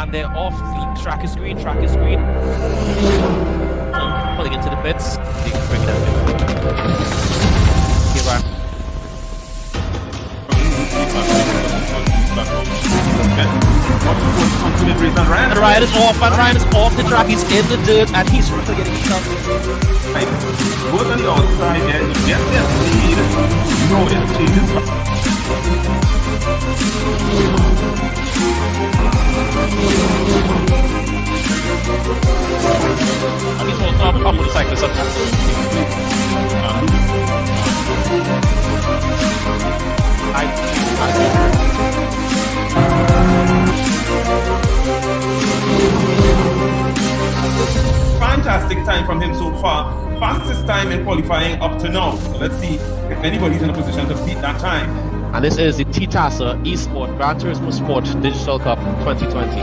and they're off. The track is green. Pulling into the pits. You can bring it up. Give her. And Ryan is off, the track. He's in the dirt, and he's really getting stuck. Both on the outside there, you get their speed. No, it changes. And he's also up motorcyclist up there. Fantastic time from him so far. Fastest time in qualifying up to now. So let's see if anybody's in a position to beat that time. And this is the TTASA eSports Gran Turismo Sport Digital Cup 2020.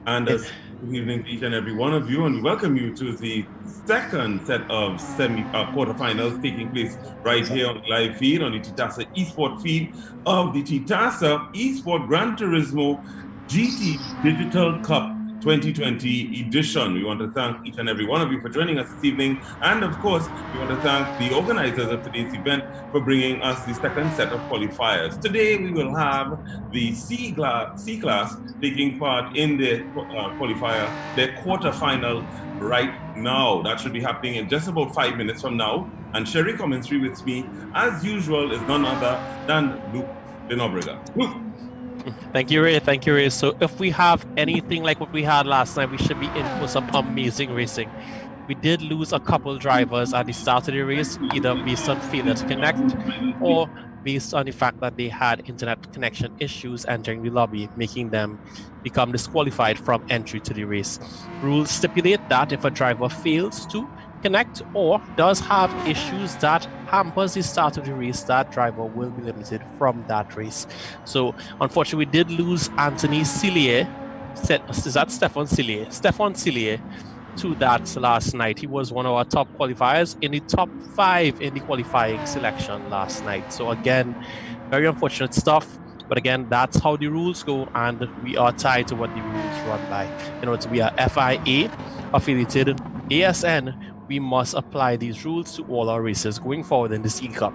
And good evening to each and every one of you, and we welcome you to the second set of quarterfinals taking place right here on the live feed, on the TTASA eSport feed of the TTASA eSport Gran Turismo GT Digital Cup 2020 edition. We want to thank each and every one of you for joining us this evening, and of course we want to thank the organizers of today's event for bringing us the second set of qualifiers. Today we will have the C class taking part in the qualifier, their quarterfinal right now. That should be happening in just about 5 minutes from now, and Sherry commentary with me as usual is none other than Luke Lenobrega. Luke. Thank you, Ray. So if we have anything like what we had last night, we should be in for some amazing racing. We did lose a couple drivers at the start of the race, either based on failure to connect or based on the fact that they had internet connection issues entering the lobby, making them become disqualified from entry to the race. Rules stipulate that if a driver fails to connect or does have issues that hampers the start of the race, that driver will be limited from that race. So unfortunately we did lose Anthony Cillier. Is that Stefan Cillier? Stefan Cillier to that last night. He was one of our top qualifiers, in the top 5 in the qualifying selection last night. So again, very unfortunate stuff. But again, that's how the rules go, and we are tied to what the rules run by. In order to be a FIA affiliated ASN, we must apply these rules to all our races going forward in the C Cup.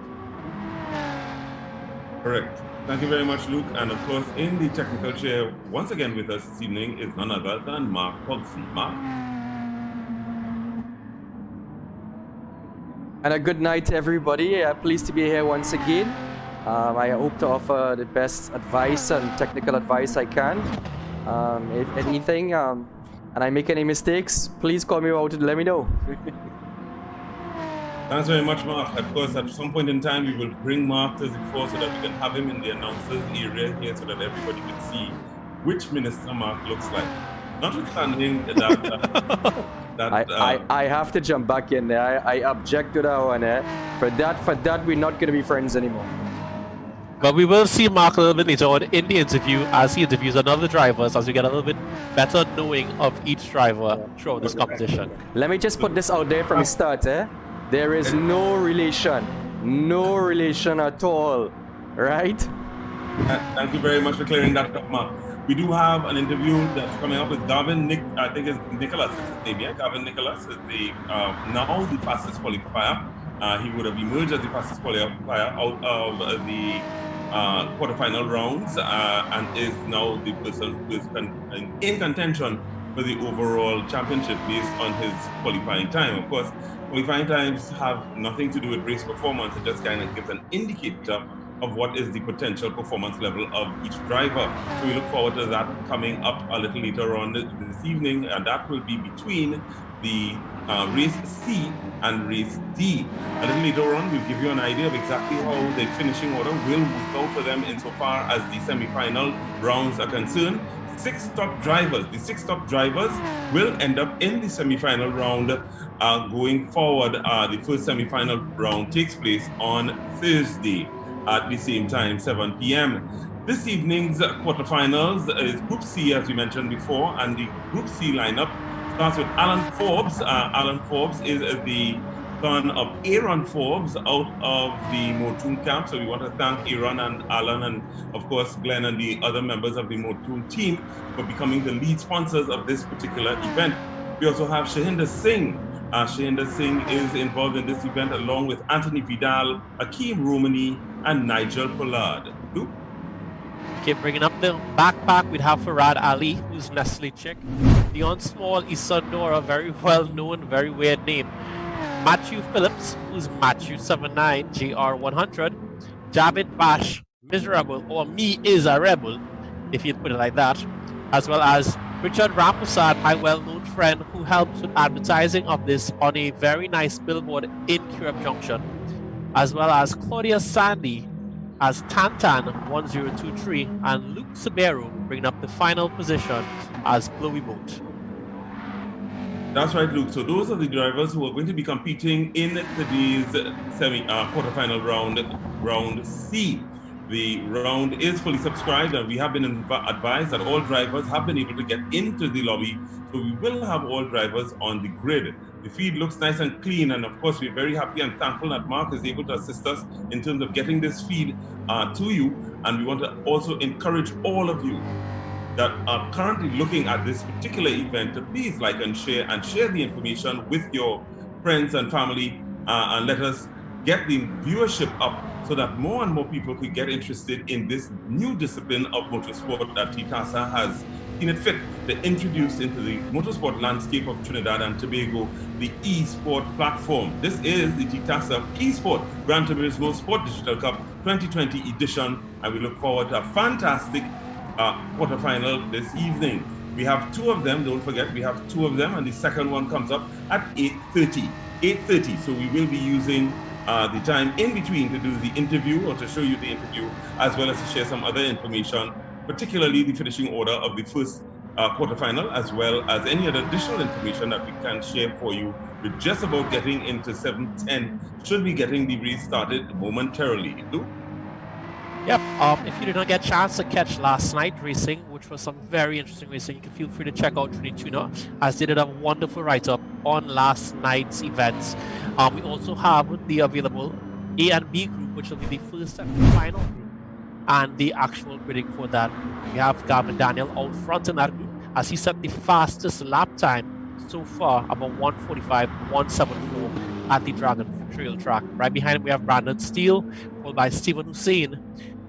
Correct. Thank you very much, Luke. And of course, in the technical chair, once again with us this evening is none other than Mark Pugsley. Mark? And a good night to everybody. Pleased to be here once again. I hope to offer the best advice and technical advice I can. If anything, and I make any mistakes, please call me out and let me know. Thanks very much, Mark. Of course, at some point in time, we will bring Mark to the fore so that we can have him in the announcers area here so that everybody can see which minister Mark looks like. Notwithstanding that... I have to jump back in there. I object to that one. For that, we're not going to be friends anymore. But we will see Mark a little bit later on in the interview as he interviews another drivers, as we get a little bit better knowing of each driver throughout this competition. Let me just put this out there from the start. There is no relation at all, right? Thank you very much for clearing that up, Mark. We do have an interview that's coming up with Gavin I think it's Nicholas, is his name, yeah? Gavin Nicholas is now the fastest qualifier. He would have emerged as the fastest qualifier out of the quarterfinal rounds and is now the person who is in contention for the overall championship based on his qualifying time. Of course, qualifying times have nothing to do with race performance. It just kind of gives an indicator of what is the potential performance level of each driver. So we look forward to that coming up a little later on this evening, and that will be between the race C and race D. A little later on, we'll give you an idea of exactly how the finishing order will work out for them insofar as the semi-final rounds are concerned. The 6 top drivers will end up in the semi-final round going forward, the first semi-final round takes place on Thursday at the same time, 7 p.m. This evening's quarterfinals is Group C, as we mentioned before, and the Group C lineup starts with Alan Forbes. Alan Forbes is the son of Aaron Forbes out of the Motul camp. So we want to thank Aaron and Alan and, of course, Glenn and the other members of the Motul team for becoming the lead sponsors of this particular event. We also have Shahinder Singh. Shahinder Singh is involved in this event along with Anthony Vidal, Akeem Romani, and Nigel Pollard. Luke? Okay, bringing up the backpack, we'd have Farad Ali, who's Nestle Chick. Leon Small, Isadora, very well known, very weird name. Matthew Phillips, who's Matthew 79, JR100. Javid Bash, Miserable, or Me Is a Rebel, if you'd put it like that. As well as Richard Rampersad, my well-known friend who helps with advertising of this on a very nice billboard in Curab Junction. As well as Claudia Sandy as Tantan 1023 and Luke Sabero bringing up the final position as Blowy Boat. That's right, Luke. So those are the drivers who are going to be competing in today's quarterfinal round C. The round is fully subscribed, and we have been advised that all drivers have been able to get into the lobby, so we will have all drivers on the grid. The feed looks nice and clean, and of course we're very happy and thankful that Mark is able to assist us in terms of getting this feed to you. And we want to also encourage all of you that are currently looking at this particular event to please like and share the information with your friends and family, and let us get the viewership up so that more and more people could get interested in this new discipline of motorsport that TTASA has seen it fit to introduce into the motorsport landscape of Trinidad and Tobago, the eSport platform. This is the TTASA eSport Gran Turismo Sport Digital Cup 2020 edition, and we look forward to a fantastic quarterfinal this evening. We have two of them, don't forget, we have two of them, and the second one comes up at 8:30. 8:30, so we will be using the time in between to do the interview or to show you the interview, as well as to share some other information, particularly the finishing order of the first quarterfinal, as well as any other additional information that we can share for you. We're just about getting into 7:10, should be getting the race started momentarily. Lou? Yep, if you did not get a chance to catch last night racing, which was some very interesting racing, you can feel free to check out Trini Tuna, as they did a wonderful write-up on last night's events. We also have the available A and B group, which will be the first and final group, and the actual gridding for that. We have Gavin Daniel out front in that group, as he set the fastest lap time so far, about 1:45, 1:74 at the Dragon Trail track. Right behind him, we have Brandon Steele, followed by Stephen Hussein,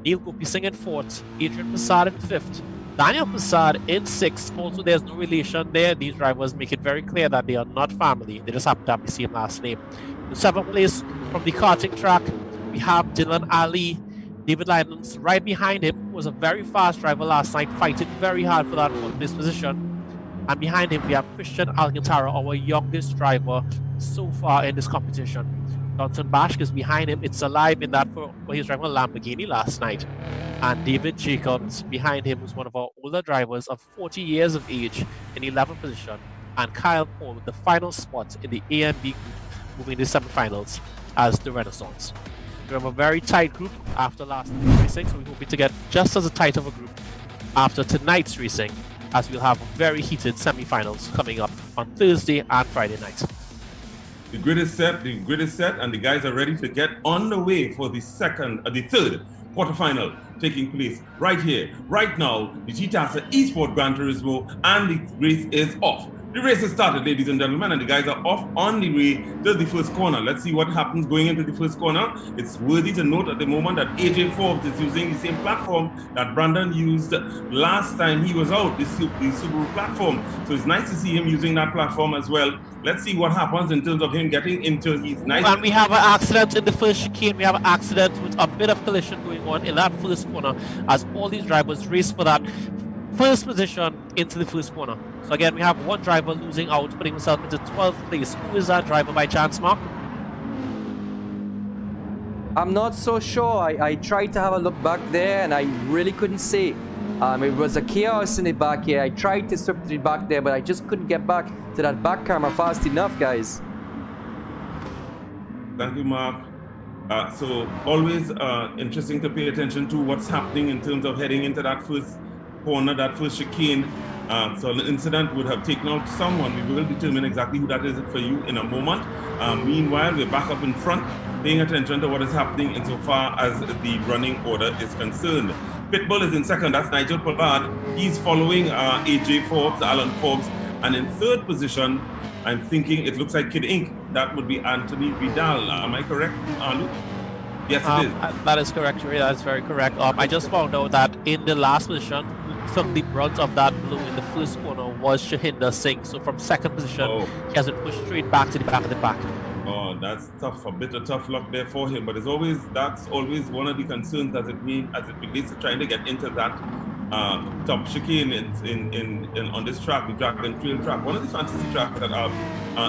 Neil Gopi Singh in fourth, Adrian Passad in fifth, Daniel Passad in sixth. Also, there's no relation there. These drivers make it very clear that they are not family. They just happen to have the same last name. In seventh place from the karting track, we have Dylan Ali. David Lyons right behind him was a very fast driver last night, fighting very hard for that fourth place position. And behind him, we have Christian Alcantara, our youngest driver so far in this competition. Johnson Bash is behind him. It's alive in that for he was driving a Lamborghini last night. And David Jacobs behind him was one of our older drivers of 40 years of age in 11th position. And Kyle Paul with the final spot in the A and B group, moving to the semifinals as the Renaissance. We have a very tight group after last night's racing, so we're hoping to get just as tight of a group after tonight's racing, as we'll have very heated semifinals coming up on Thursday and Friday night. The grid is set, and the guys are ready to get on the way for the third quarterfinal taking place right here, right now. The TTASA eSport Gran Turismo, and the race is off. The race has started, ladies and gentlemen, and the guys are off on the way to the first corner. Let's see what happens going into the first corner. It's worthy to note at the moment that AJ Forbes is using the same platform that Brandon used last time he was out, the Subaru platform. So it's nice to see him using that platform as well. Let's see what happens in terms of him getting into his nice... And we have an accident in the first chicane. We have an accident with a bit of collision going on in that first corner, as all these drivers race for that first position into the first corner. So again, we have one driver losing out, putting himself into 12th place. Who is that driver by chance, Mark? I'm not so sure. I tried to have a look back there, and I really couldn't see. It was a chaos in the back here. I tried to swip to the back there, but I just couldn't get back to that back camera fast enough, guys. Thank you, Mark. So always interesting to pay attention to what's happening in terms of heading into that first corner, that first chicane. So an incident would have taken out someone. We will determine exactly who that is for you in a moment. Meanwhile, we're back up in front, paying attention to what is happening insofar as the running order is concerned. Pitbull is in second. That's Nigel Pollard. He's following AJ Forbes, Alan Forbes. And in third position, I'm thinking it looks like Kid Inc. That would be Anthony Vidal. Am I correct, Luke? Yes, it is. That is correct, Ray. That's very correct. I just found out that in the last position, took the brunt of that blue in the first corner was Shahinder Singh. So from second position, he has been pushed straight back to the back of the pack. Oh, that's tough. A bit of tough luck there for him. But that's always one of the concerns as it relates to trying to get into that top chicane on this track, the Dragon Trail track. One of the fantasy tracks that are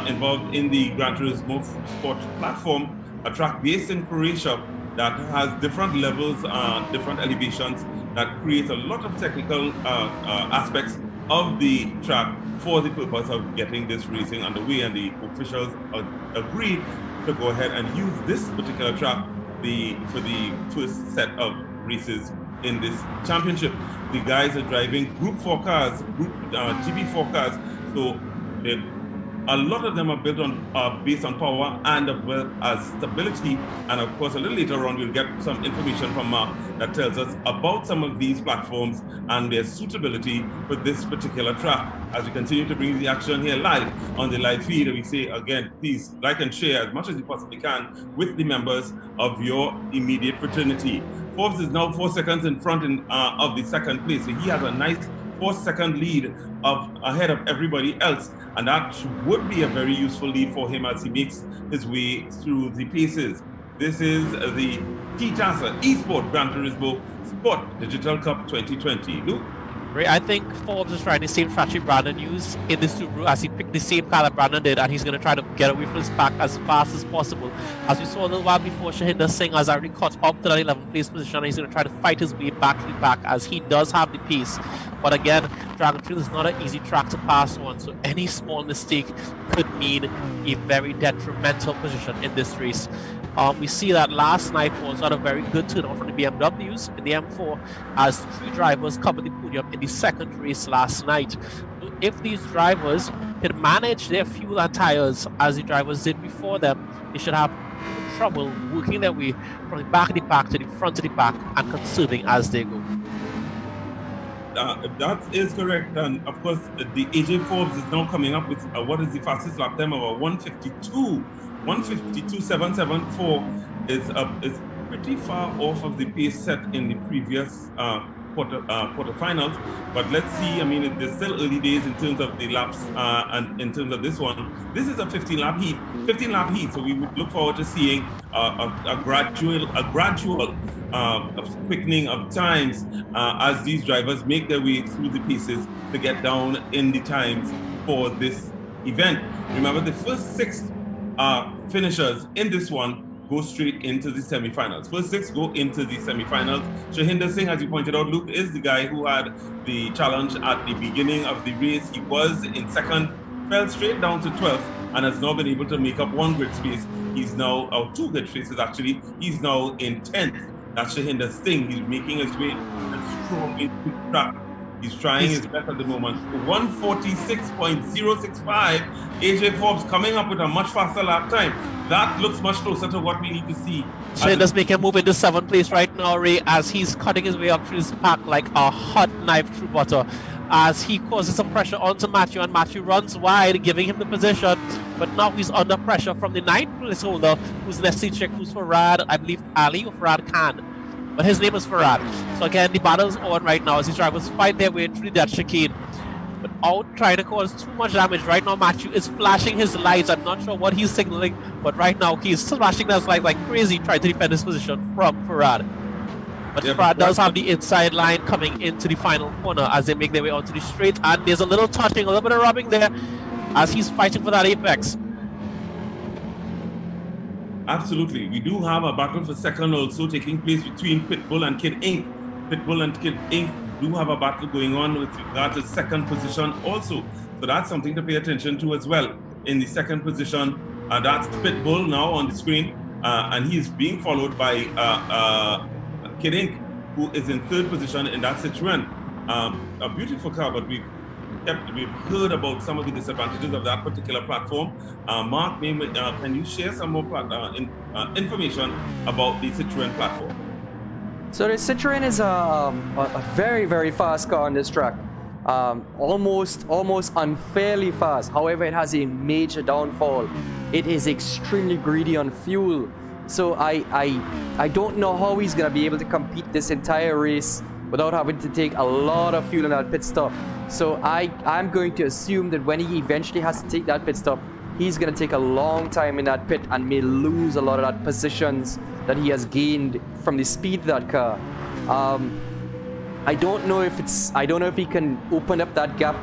involved in the Gran Turismo Sport platform, a track based in Croatia that has different levels, different elevations, that creates a lot of technical aspects of the track for the purpose of getting this racing underway, and the officials agreed to go ahead and use this particular track for the first set of races in this championship. The guys are driving Group 4 cars, Group GB4 cars, so a lot of them are built on based on power and as well as stability. And of course, a little later on, we'll get some information from Mark that tells us about some of these platforms and their suitability for this particular track. As we continue to bring the action here live on the live feed, we say again, please like and share as much as you possibly can with the members of your immediate fraternity. Forbes is now 4 seconds in front of the second place, so he has a nice 4-second lead ahead of everybody else, and that would be a very useful lead for him as he makes his way through the paces. This is the TTASA eSports Gran Turismo Sport Digital Cup 2020. Luke? I think Forbes is trying the same strategy Brandon used in the Subaru, as he picked the same car that Brandon did, and he's going to try to get away from his pack as fast as possible. As we saw a little while before, Shahinder Singh has already caught up to that 11th place position, and he's going to try to fight his way back to the pack, as he does have the pace. But again, Dragon Trail is not an easy track to pass on, so any small mistake could mean a very detrimental position in this race. We see that last night was not a very good turnout from the BMWs in the M4, as 3 drivers covered the podium in the second race last night. If these drivers can manage their fuel and tires as the drivers did before them, they should have no trouble working their way from the back of the pack to the front of the pack and conserving as they go. That is correct, and of course the AJ Forbes is now coming up with what is the fastest lap time of a 152.774 is pretty far off of the pace set in the previous quarterfinals. But let's see. I mean, there's still early days in terms of the laps, and in terms of this one, this is a 15-lap heat. 15-lap heat. So we would look forward to seeing a gradual quickening of times as these drivers make their way through the paces to get down in the times for this event. Remember, the first 6 finishers in this one go straight into the semifinals. First 6 go into the semifinals. Shahinder Singh, as you pointed out, Luke, is the guy who had the challenge at the beginning of the race. He was in second, fell straight down to 12th, and has now been able to make up 1 grid space. He's now, 2 grid spaces actually. He's now in 10th. That's Shahinder Singh. He's making his way strong into the track. He's trying his best at the moment. 146.065. AJ Forbes coming up with a much faster lap time. That looks much closer to what we need to see. Shahinder's making a move into 7th place right now, Ray, as he's cutting his way up through his pack like a hot knife through butter, as he causes some pressure onto Matthew, and Matthew runs wide, giving him the position. But now he's under pressure from the 9th place holder, who's let's see, check who's Farad, I believe Ali or Farad Khan. But his name is Farad. So again, the battle's on right now as these drivers fight their way through that chicane. But out trying to cause too much damage. Right now, Matthew is flashing his lights. I'm not sure what he's signaling, but right now he's flashing those lights like crazy, trying to defend his position from Farad. But Farad does have the inside line coming into the final corner as they make their way onto the straight. And there's a little touching, a little bit of rubbing there as he's fighting for that apex. Absolutely. We do have a battle for second also taking place between Pitbull and Kid Inc. Pitbull and Kid Inc. do have a battle going on with regard to second position also. So that's something to pay attention to as well. In the second position, That's Pitbull now on the screen, and he's being followed by Kid Ink, who is in third position in that Citroen. A beautiful car, but we've heard about some of the disadvantages of that particular platform. Mark, can you share some more information about the Citroen platform? So the Citroen is a very, very fast car on this track. Almost unfairly fast. However, it has a major downfall. It is extremely greedy on fuel. So I don't know how he's gonna be able to compete this entire race without having to take a lot of fuel in that pit stop. So I'm going to assume that when he eventually has to take that pit stop, he's gonna take a long time in that pit and may lose a lot of that positions that he has gained from the speed of that car. I don't know if he can open up that gap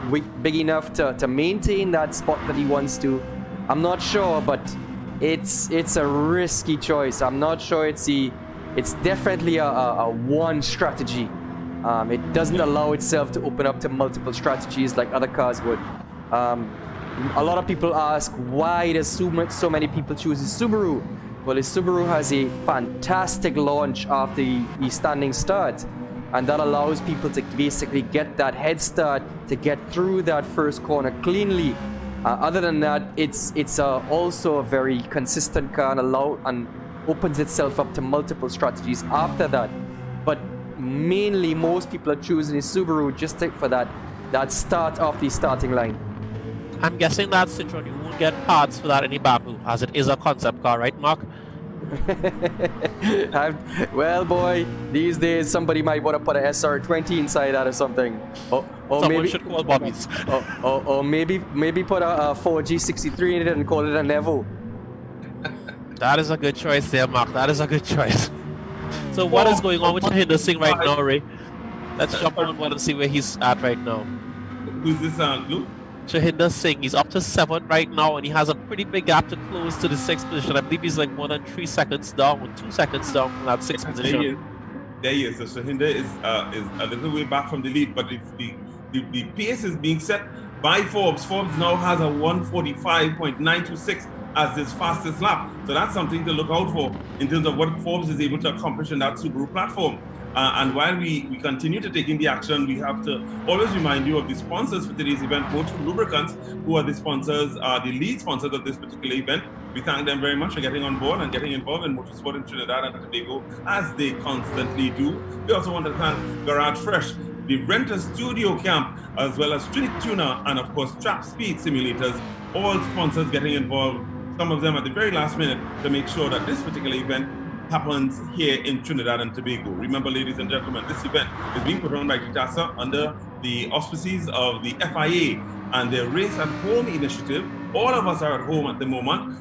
big enough to maintain that spot that he wants to. I'm not sure, but it's a risky choice. I'm not sure it's definitely a one strategy. It doesn't allow itself to open up to multiple strategies like other cars would. A lot of people ask, why does so many people choose the Subaru? Well, the Subaru has a fantastic launch after the standing start, and that allows people to basically get that head start to get through that first corner cleanly. Other than that, it's also a very consistent car and opens itself up to multiple strategies after that. But mainly, most people are choosing the Subaru just for that start off the starting line. I'm guessing that Citroen, you won't get parts for that in the Baku, as it is a concept car, right, Mark? Well, boy, these days somebody might want to put a SR20 inside that or something. Or Someone maybe should call Bobby's. or maybe put a 4G63 in it and call it a Nevo. That is a good choice there, Mark. That is a good choice. So what is going on with Shahinder Singh right now, Ray? Let's jump on and see where he's at right now. Who's this, Luke? Shahinder Singh, he's up to 7 right now, and he has a pretty big gap to close to the 6th position. I believe he's like more than 3 seconds down, or 2 seconds down from that 6th position. There he is. So Shahinder is a little way back from the lead, but the pace is being set by Forbes. Forbes now has a 1:45.926 as his fastest lap. So that's something to look out for in terms of what Forbes is able to accomplish in that Subaru platform. And while we continue to take in the action, we have to always remind you of the sponsors for today's event, Motul Lubricants, who are the sponsors, the lead sponsors of this particular event. We thank them very much for getting on board and getting involved in motorsport in Trinidad and Tobago, as they constantly do. We also want to thank Garage Fresh, the Renter Studio Camp, as well as Trinity Tuner, and of course Trap Speed Simulators, all sponsors getting involved, some of them at the very last minute, to make sure that this particular event happens here in Trinidad and Tobago. Remember, ladies and gentlemen, this event is being put on by TTASA under the auspices of the FIA and their Race at Home initiative. All of us are at home at the moment.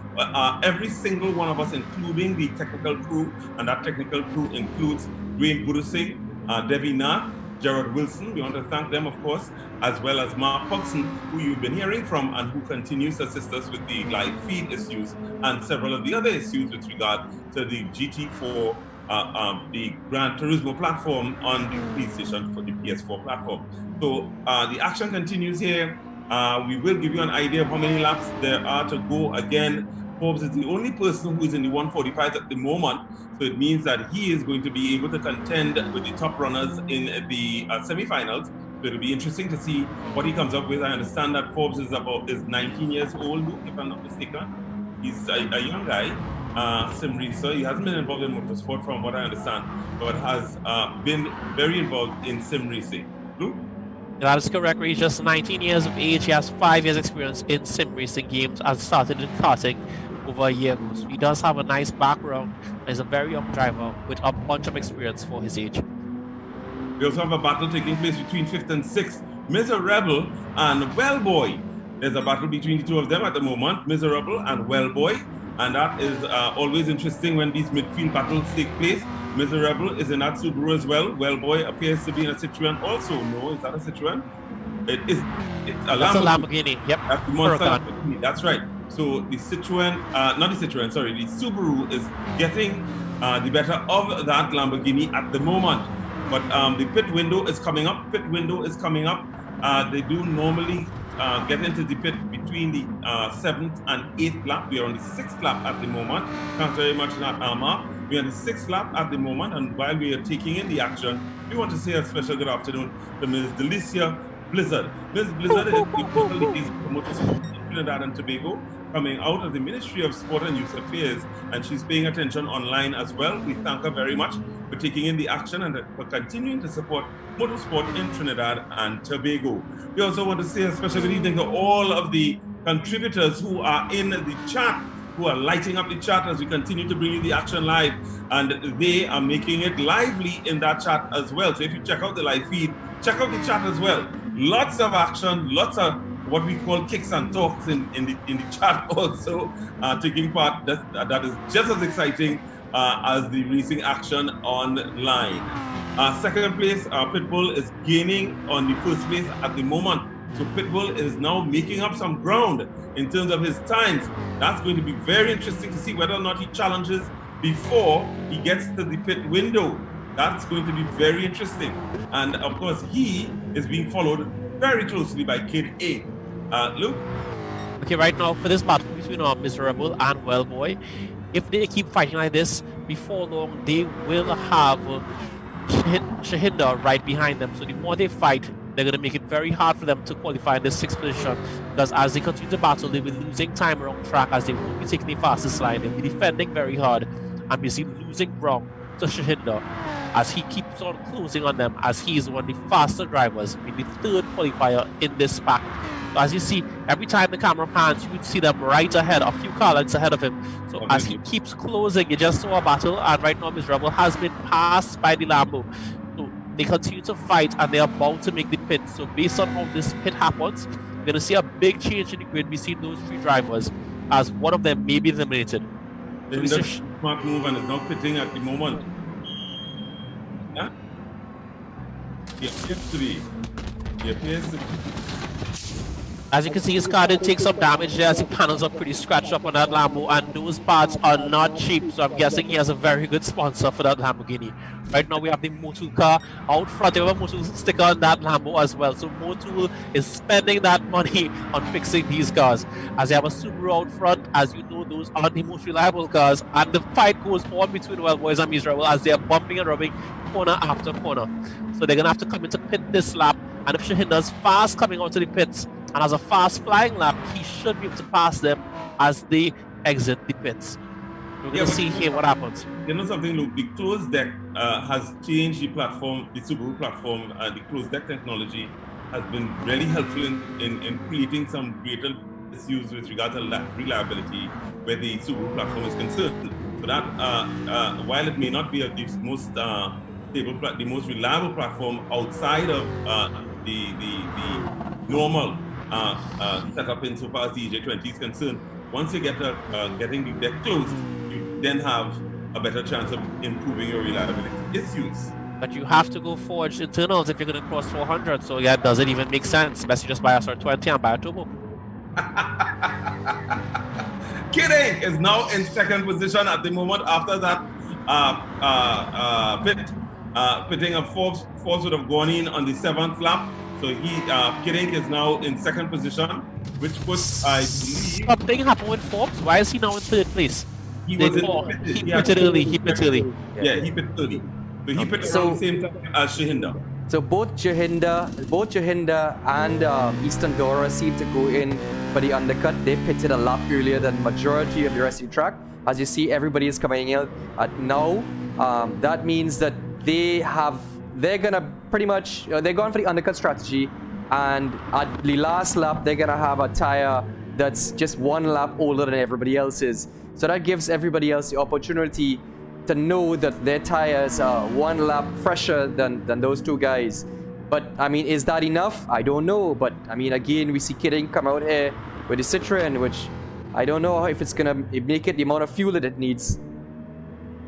Every single one of us, including the technical crew, and that technical crew includes Dwayne Budusing, Devi Nath, Gerard Wilson. We want to thank them, of course, as well as Mark Pugson, who you've been hearing from and who continues to assist us with the live feed issues and several of the other issues with regard to the GT4, the Gran Turismo platform on the PlayStation for the PS4 platform. So the action continues here. We will give you an idea of how many laps there are to go. Again, Forbes is the only person who is in the 145 at the moment, so it means that he is going to be able to contend with the top runners in the semifinals. So it'll be interesting to see what he comes up with. I understand that Forbes is 19 years old, if I'm not mistaken. He's a young guy, sim racer. He hasn't been involved in motorsport from what I understand, but has been very involved in sim racing. Luke? That is correct. He's just 19 years of age. He has 5 years experience in sim racing games and started in karting over a year ago. So he does have a nice background and is a very young driver with a bunch of experience for his age. We also have a battle taking place between 5th and 6th, Miserable and Wellboy. There's a battle between the two of them at the moment, Miserable and Wellboy, and that is always interesting when these midfield battles take place. Miserable is in that Subaru as well. Wellboy appears to be in a Citroen also. No, is that a Citroen? It's a Lamborghini. That's a Lamborghini. Yep. That's the monster Lamborghini. That's right. So the Citroen, not the Citroen, sorry, the Subaru is getting the better of that Lamborghini at the moment. But the pit window is coming up. They do normally get into the pit between the 7th and 8th lap. We are on the 6th lap at the moment. Thanks very much, Mark. We are on the 6th lap at the moment, and while we are taking in the action, we want to say a special good afternoon to Ms. Delicia Blizzard. Ms. Blizzard is the official liaison for motorsport in Trinidad and Tobago, coming out of the Ministry of Sport and Youth Affairs, and she's paying attention online as well. We thank her very much for taking in the action and for continuing to support motorsport in Trinidad and Tobago. We also want to say a special good evening to all of the contributors who are in the chat, who are lighting up the chat as we continue to bring you the action live, and they are making it lively in that chat as well. So if you check out the live feed, check out the chat as well. Lots of action, lots of what we call kicks and talks in the chat also taking part. That is just as exciting as the racing action online. Second place, Pitbull is gaining on the first place at the moment. So Pitbull is now making up some ground in terms of his times. That's going to be very interesting to see whether or not he challenges before he gets to the pit window. That's going to be very interesting. And of course, he is being followed very closely by Kid A. Luke? Okay, right now for this battle between Miserable and Wellboy, if they keep fighting like this, before long they will have Shahinda right behind them. So the more they fight, they're going to make it very hard for them to qualify in this 6th position, because as they continue to battle, they'll be losing time around track, as they won't be taking the fastest line. They'll be defending very hard and basically losing ground to Shahinda as he keeps on closing on them, as he is one of the faster drivers, maybe 3rd qualifier in this pack. So as you see, every time the camera pans, you would see them right ahead, a few car lengths ahead of him. So as he keeps closing, you just saw a battle, and right now Miserable has been passed by the Lambo. So they continue to fight, and they're about to make the pit. So based on how this pit happens, we're going to see a big change in the grid. We see those 3 drivers, as one of them may be eliminated. Smart move, and is now pitting at the moment. Yeah? He appears to be. As you can see, his car did take some damage there, as the panels are pretty scratched up on that Lambo, and those parts are not cheap, so I'm guessing he has a very good sponsor for that Lamborghini. Right now we have the Motul car out front. They have a Motul sticker on that Lambo as well, so Motul is spending that money on fixing these cars. As they have a Subaru out front, as you know, those are the most reliable cars, and the fight goes on between Wellboys and Miserable as they are bumping and rubbing corner after corner. So they're going to have to come into pit this lap, and if Shahinda's fast coming onto the pits and has a fast flying lap, he should be able to pass them as they exit the pits. We're going to see here what happens. You know something, Luke? The closed deck has changed the platform, the Subaru platform. The closed deck technology has been really helpful in creating some greater issues with regard to reliability where the Subaru platform is concerned. So that while it may not be the most stable, the most reliable platform outside of the normal setup insofar as the EJ20 is concerned, once you get getting the deck closed, you then have a better chance of improving your reliability issues. But you have to go forged internals if you're going to cross 400, so yeah, does it even make sense? Best you just buy a SR20 and buy a turbo. Kidding is now in 2nd position at the moment after that pitting of Forbes would have gone in on the 7th lap. So Kidding is now in 2nd position, which puts, I believe... Something happened with Forbes. Why is he now in 3rd place? He pitted early. Yeah, he pitted early. So he pitted around the same time as Shahinda. So both Jahinda and Eastern Dora seem to go in for the undercut. They pitted a lap earlier than majority of the rest of the track. As you see, everybody is coming in now. That means that they're gonna pretty much they're going for the undercut strategy, and at the last lap they're gonna have a tire that's just 1 lap older than everybody else's. So that gives everybody else the opportunity to know that their tires are 1 lap fresher than those 2 guys. But I mean, is that enough? I don't know. But I mean, again, we see Kidding come out here with the Citroen, which I don't know if it's gonna make it the amount of fuel that it needs.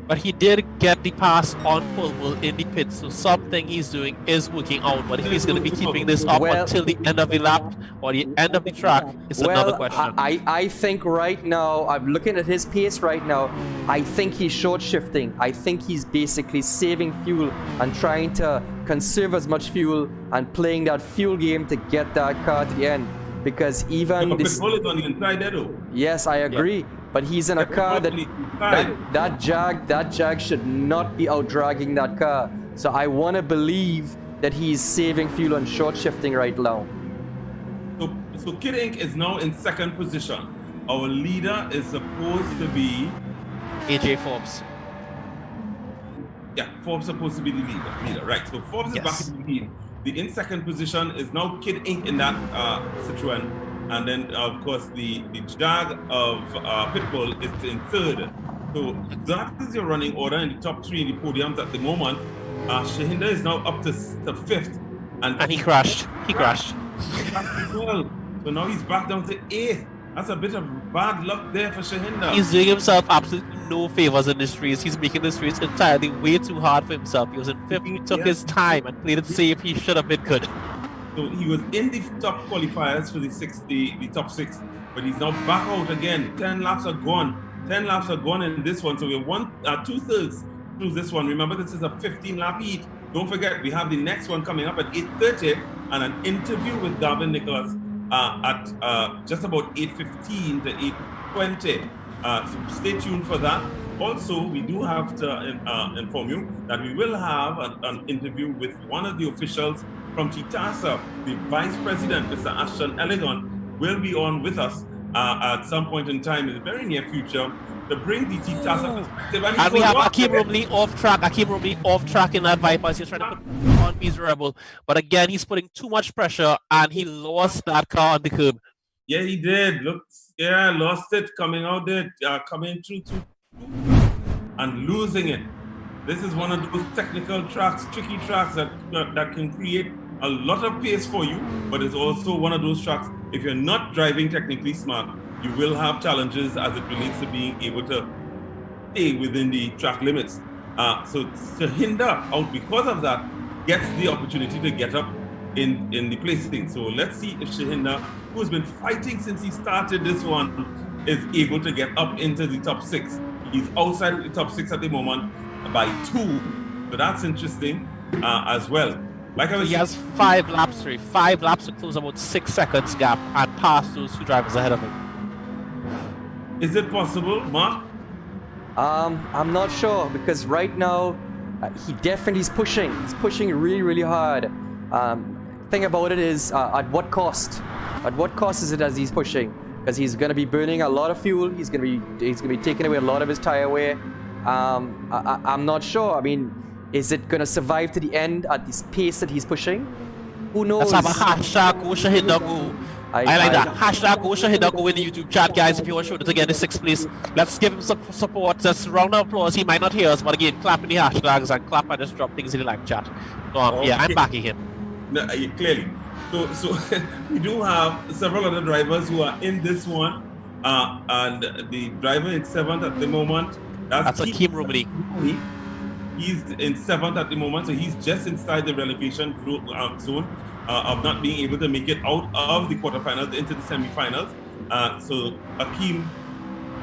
But he did get the pass on pole in the pit, so something he's doing is working out. But if he's going to be keeping this up until the end of the lap or the end of the track, it's another question. I think right now, I'm looking at his pace right now, I think he's short shifting. I think he's basically saving fuel and trying to conserve as much fuel and playing that fuel game to get that car to the end. because even But this. Pitbull is on the inside there, though. Yes, I agree. But he's in a car that Jag should not be out dragging that car. So I want to believe that he's saving fuel and short shifting right now. So Kid Ink is now in second position. Our leader is supposed to be AJ Forbes. Yeah, Forbes supposed to be the leader, right? So Forbes is back in the lead. The in second position is now Kid Ink in that Citroen, and then of course the Jag of Pitbull is in third. So that is your running order in the top three in the podiums at the moment. Shahinda is now up to fifth, and he crashed. He crashed. Well, so now he's back down to eighth. That's a bit of bad luck there for Shahinda. He's doing himself absolutely no favors in this race. He's making this race entirely way too hard for himself. He was in fifth. He took his time and played it safe. He should have been good. So he was in the top qualifiers for the top six, but he's now back out again. 10 laps are gone. 10 laps are gone in this one. So we're 2/3 through this one. Remember, this is a 15-lap heat. Don't forget, we have the next one coming up at 8:30 and an interview with Gavin Nicholas at just about 8:15 to 8:20. So stay tuned for that. Also, we do have to inform you that we will have an interview with one of the officials from TTASA. The Vice President, Mr. Ashton Elegon, will be on with us at some point in time in the very near future to bring the TTASA perspective. And we have Akeem Rumley off track. Akeem Rumley off track in that Vipers. He's trying to put on Miserable. But again, he's putting too much pressure and he lost that car on the curb. Yeah, he did. Look, lost it coming out there, coming through and losing it. This is one of those technical tracks, tricky tracks that can create a lot of pace for you, but it's also one of those tracks, if you're not driving technically smart, you will have challenges as it relates to being able to stay within the track limits. So Shahinda, out because of that, gets the opportunity to get up in the placing. So let's see if Shahinda, who's been fighting since he started this one, is able to get up into the top six. He's outside of the top six at the moment by 2. So that's interesting as well. Like I was he has 5 laps, 5 laps to close about 6 seconds gap and pass those 2 drivers ahead of him. Is it possible, Mark? I'm not sure because right now he definitely is pushing. He's pushing really, really hard. Thing about it is at what cost? At what cost is it as he's pushing? Because he's going to be burning a lot of fuel. He's going to be taking away a lot of his tire wear. I'm not sure. I mean, is it going to survive to the end at this pace that he's pushing? Who knows? Let's have a hashtag Go Shahinda Go. I like that. Hashtag Go Shahinda Go in the YouTube chat, guys. If you want to show it again in 6th place, let's give him some support. Just round of applause. He might not hear us, but again, clap in the hashtags and clap and just drop things in the live chat. So, yeah, I'm backing him. No, clearly. So we do have several other drivers who are in this one, and the driver in 7th at the moment. That's Akeem Rumley. He's in 7th at the moment, so he's just inside the relegation zone of not being able to make it out of the quarterfinals into the semifinals. So Akeem,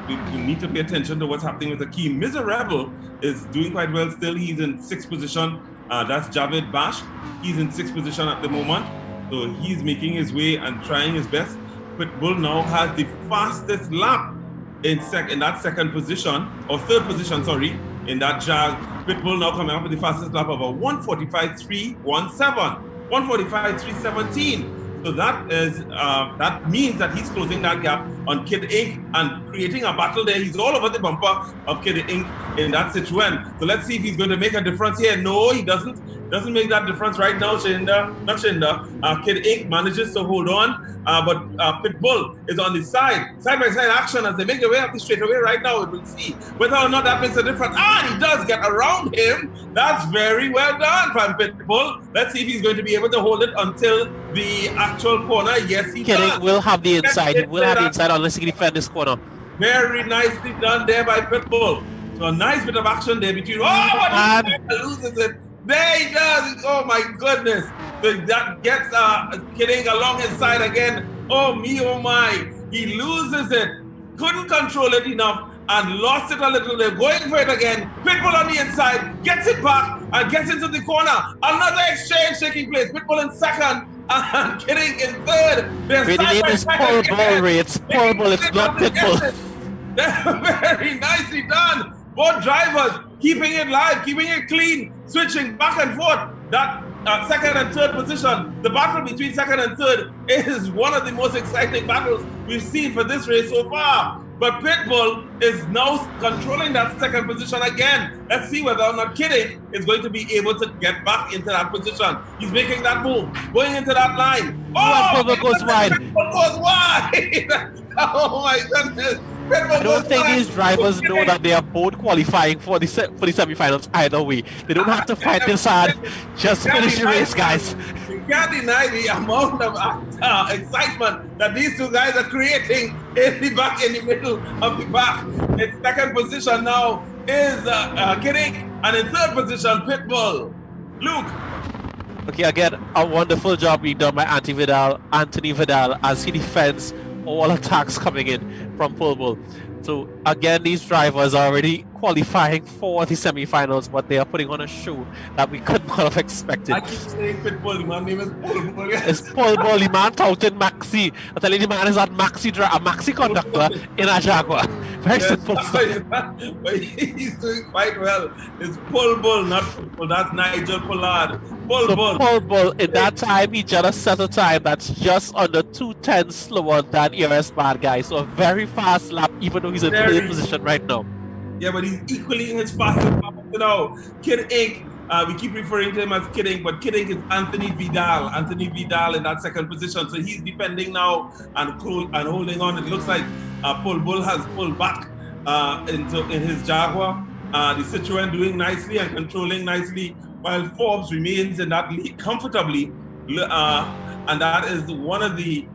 we need to pay attention to what's happening with Akeem. Miserable is doing quite well still. He's in 6th position. That's Javed Bash. He's in 6th position at the moment. So he's making his way and trying his best. Pitbull now has the fastest lap in that second position, or third position, sorry, in that Jag. Pitbull now coming up with the fastest lap of a 1:45.317. 1:45.317. So that means that he's closing that gap on Kid Ink and creating a battle there. He's all over the bumper of Kid Ink in that Citroen. So let's see if he's going to make a difference here. No, he doesn't. Doesn't make that difference right now, Shahinda. Kid Ink manages to hold on, but Pitbull is on the side-by-side action as they make their way up the straightaway right now. We'll see whether or not that makes a difference. He does get around him. That's very well done from Pitbull. Let's see if he's going to be able to hold it until the actual corner. Yes, he Kid does. Ink will have the inside. He will have the inside unless he can defend this corner. Very nicely done there by Pitbull. So a nice bit of action there between. He loses it. There he does. Oh my goodness. So that gets Kid Ink along his side again. Oh me, oh my. He loses it. Couldn't control it enough and lost it a little bit. Going for it again. Pitbull on the inside. Gets it back and gets into the corner. Another exchange taking place. Pitbull in second. and Kidding in third. They're Wait, the name is Paul Ball, Ray. It's Paul Ball, it's not Pitbull. Very nicely done. Both drivers keeping it live, keeping it clean, switching back and forth. That second and third position, the battle between second and third is one of the most exciting battles we've seen for this race so far. But Pitbull is now controlling that second position again. Let's see whether or not Kidding is going to be able to get back into that position. He's making that move, going into that line. Oh, Pitbull goes wide. Pitbull goes wide. Oh my goodness. I don't think these drivers know that they are both qualifying for the semi-finals either way. They don't have to fight this hard. Just finish the race, guys. You can't deny the amount of excitement that these two guys are creating in the middle of the back. In second position now is Kidding, and in third position, Pitbull. Luke. Okay, again, a wonderful job being done by Anthony Vidal, as he defends all attacks coming in from Pole Bull. So again, these drivers are already qualifying for the semi-finals, but they are putting on a show that we could not have expected. I keep saying Pitbull, my name is Pole Bull. It's Pole Bull, the man touted Maxi. I tell you, the man is a Maxi conductor in a Jaguar. Very simple stuff. But he's doing quite well. It's Pole Bull, not Pitbull. That's Nigel Pollard. Pole Bull, in that time, he just set a time that's just under 2:10 slower than ERS Bad Guy. So a very fast lap, even though he's in third position right now. Yeah, but he's equally in his fastest lap now. Kid Inc. We keep referring to him as Kid Inc., but Kid Inc. is Anthony Vidal. Anthony Vidal in that second position. So he's defending now and holding on. It looks like Pole Bull has pulled back in his Jaguar. The Citroen doing nicely and controlling nicely, while Forbes remains in that lead comfortably. And that is one of the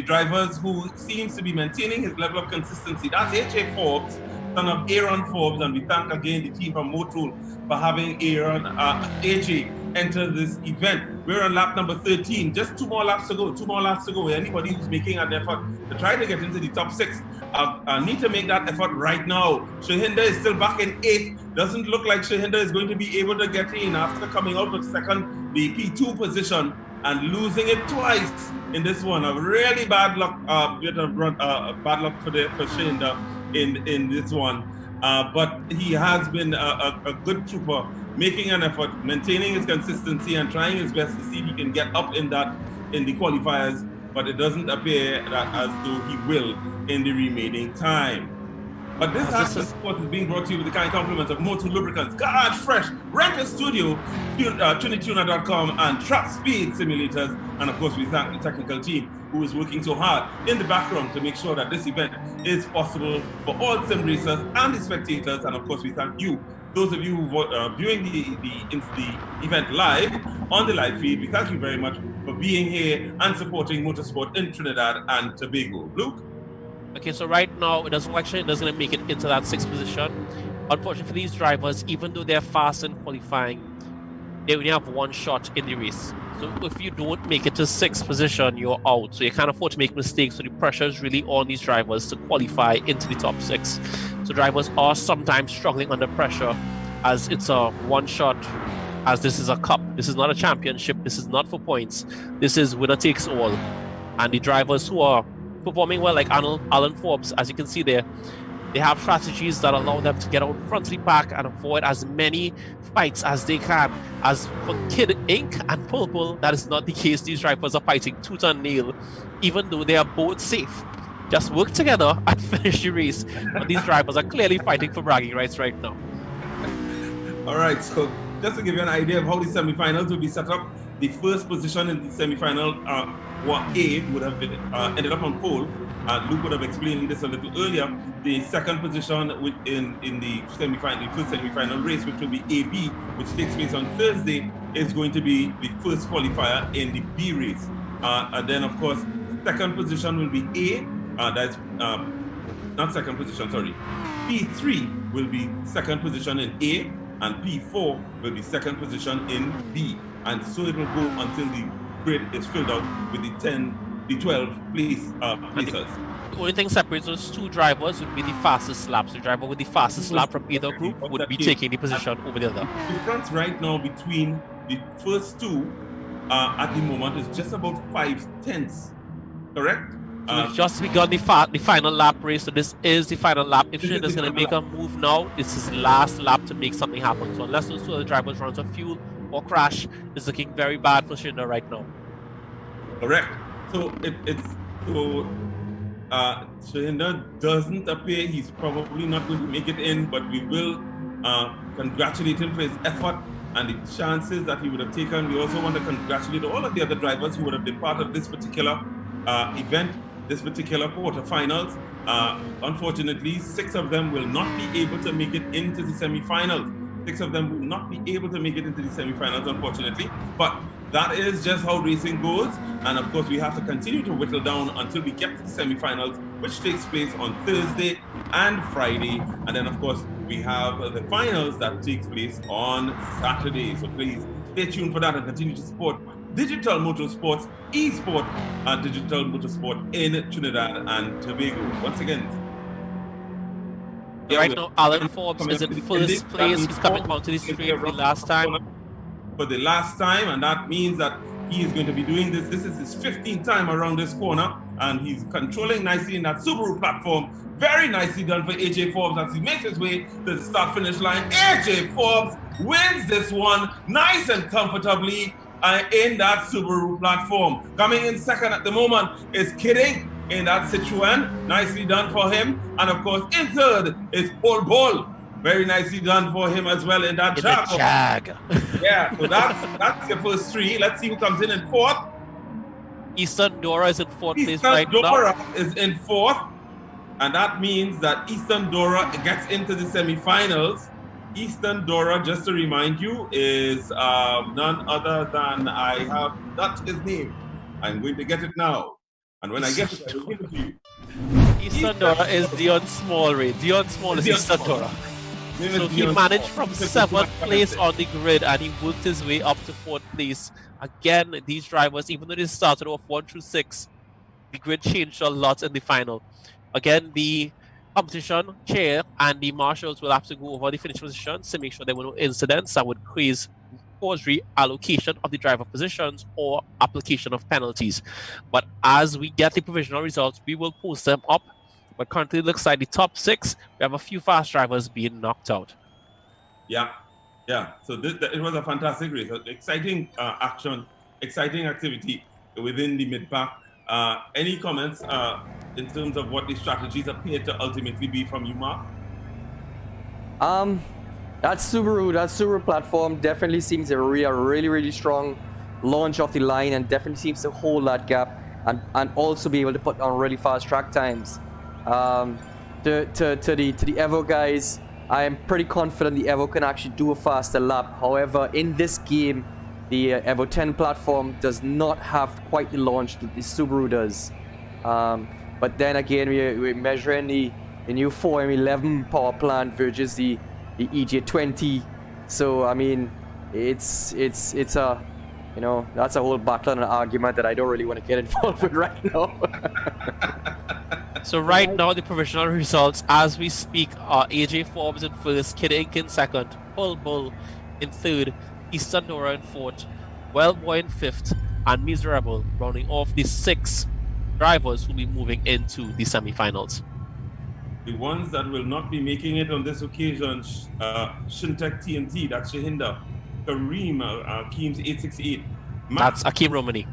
drivers who seems to be maintaining his level of consistency. That's AJ Forbes, son of Aaron Forbes, and we thank again the team from Motul for having AJ enter this event. We're on lap number 13. Just two more laps to go. Anybody who's making an effort to try to get into the top 6 need to make that effort right now. Shahinda is still back in 8th. Doesn't look like Shahinda is going to be able to get in after coming out of second, the P2 position, and losing it twice in this one. A really bad luck, bad luck for Shahinda in this one. But he has been a good trooper, making an effort, maintaining his consistency, and trying his best to see if he can get up in the qualifiers. But it doesn't appear that as though he will in the remaining time. But this sport is being brought to you with the kind compliments of Motul Lubricants, Garage Fresh, Rent a Studio, TuneTuner.com, and Track Speed Simulators. And of course, we thank the technical team who is working so hard in the background to make sure that this event is possible for all sim racers and the spectators. And of course, we thank you, those of you who are viewing the event live on the live feed. We thank you very much for being here and supporting motorsport in Trinidad and Tobago. Luke? Okay, so right now, it doesn't make it into that 6th position. Unfortunately for these drivers, even though they're fast in qualifying, they only have one shot in the race. So if you don't make it to 6th position, you're out. So you can't afford to make mistakes. So the pressure is really on these drivers to qualify into the top 6. So drivers are sometimes struggling under pressure, as it's a one shot, as this is a cup. This is not a championship. This is not for points. This is winner takes all. And the drivers who are performing well, like Alan Forbes, as you can see there, they have strategies that allow them to get out front of the pack and avoid as many fights as they can. As for Kid Inc. and Pole Bull, that is not the case. These drivers are fighting tooth and nail, even though they are both safe. Just work together and finish the race. But these drivers are clearly fighting for bragging rights right now. All right, so just to give you an idea of how the semifinals will be set up, the first position in the semifinal, A would have been ended up on pole. Luke would have explained this a little earlier. The second position in the semifinal, the first semifinal race, which will be AB, which takes place on Thursday, is going to be the first qualifier in the B race. And then, of course, second position will be A. That's not second position, sorry. P3 will be second position in A, and P4 will be second position in B. And so it will go until the grid is filled out with the 12 placers. The only thing separates those two drivers would be the fastest laps. The driver with the fastest lap from either group would be taking the position over the other. The difference right now between the first two at the moment is just about 5/10, correct? So we've just begun the final lap race, so this is the final lap. If This is Shinda's the going to final make a move now, this is last lap to make something happen. So unless those two other drivers run out of fuel or crash, it's looking very bad for Shinda right now. Correct. So Shahinda doesn't appear he's probably not going to make it in, but we will congratulate him for his effort and the chances that he would have taken. We also want to congratulate all of the other drivers who would have been part of this particular event, this particular quarterfinals. Unfortunately, 6 of them will not be able to make it into the semifinals. 6 of them will not be able to make it into the semifinals, unfortunately. But that is just how racing goes. And of course, we have to continue to whittle down until we get to the semifinals, which takes place on Thursday and Friday. And then, of course, we have the finals that takes place on Saturday. So please stay tuned for that and continue to support digital motorsports, eSport, and digital motorsport in Trinidad and Tobago. Once again, Right now, Alan Forbes is in first place. He's coming onto the straight for the last time. For the last time, and that means that he is going to be doing this. This is his 15th time around this corner, and he's controlling nicely in that Subaru platform. Very nicely done for AJ Forbes as he makes his way to the start-finish line. AJ Forbes wins this one nice and comfortably in that Subaru platform. Coming in second at the moment is Kidding in that Citroen. Nicely done for him. And of course, in third is Paul Ball. Very nicely done for him as well in that Jag. Yeah, so that's your first 3. Let's see who comes in fourth. Eastern Dora is in fourth place right Eastern Dora now. is in fourth. And that means that Eastern Dora gets into the semifinals. Eastern Dora, just to remind you, is none other than, I have not his name. I'm going to get it now. And when I get it, I will give it to you. Eastern Dora is Dion Smallray. Dion Small is Eastern Dora. So he managed from 7th place on the grid and he worked his way up to 4th place. Again, these drivers, even though they started off 1 through 6, the grid changed a lot in the final. Again, the competition chair and the marshals will have to go over the finish positions to make sure there were no incidents that would cause reallocation of the driver positions or application of penalties. But as we get the provisional results, we will post them up. But currently it looks like the top 6, we have a few fast drivers being knocked out. Yeah. So it was a fantastic race, exciting action, exciting activity within the mid-pack. Any comments in terms of what the strategies appear to ultimately be from you, Mark? That Subaru platform definitely seems a really strong launch off the line and definitely seems to hold that gap and also be able to put on really fast track times. To the Evo guys, I am pretty confident the Evo can actually do a faster lap. However, in this game, the Evo 10 platform does not have quite the launch that the Subaru does. But then again, we're measuring the new 4M11 power plant versus the EJ20. So I mean, it's a, you know, that's a whole battle and an argument that I don't really want to get involved with right now. So right now, the provisional results as we speak are AJ Forbes in first, Kid Ink in second, Paul Bull in third, Eastern Dora in fourth, Wellboy in fifth, and Miserable rounding off the 6 drivers who will be moving into the semi-finals. The ones that will not be making it on this occasion, Shintek TMT, that's Shahinda, Kareem, Akeem's 868. That's Akeem Romani.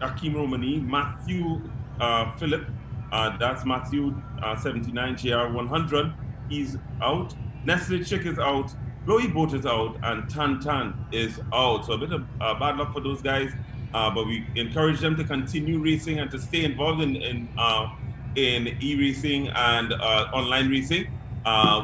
Akeem Romani, Matthew Phillip, that's Matthew 79 GR 100. He's out. Nestle Chick is out. Chloe Boat is out, and Tan is out. So a bit of bad luck for those guys, but we encourage them to continue racing and to stay involved in e-racing and online racing.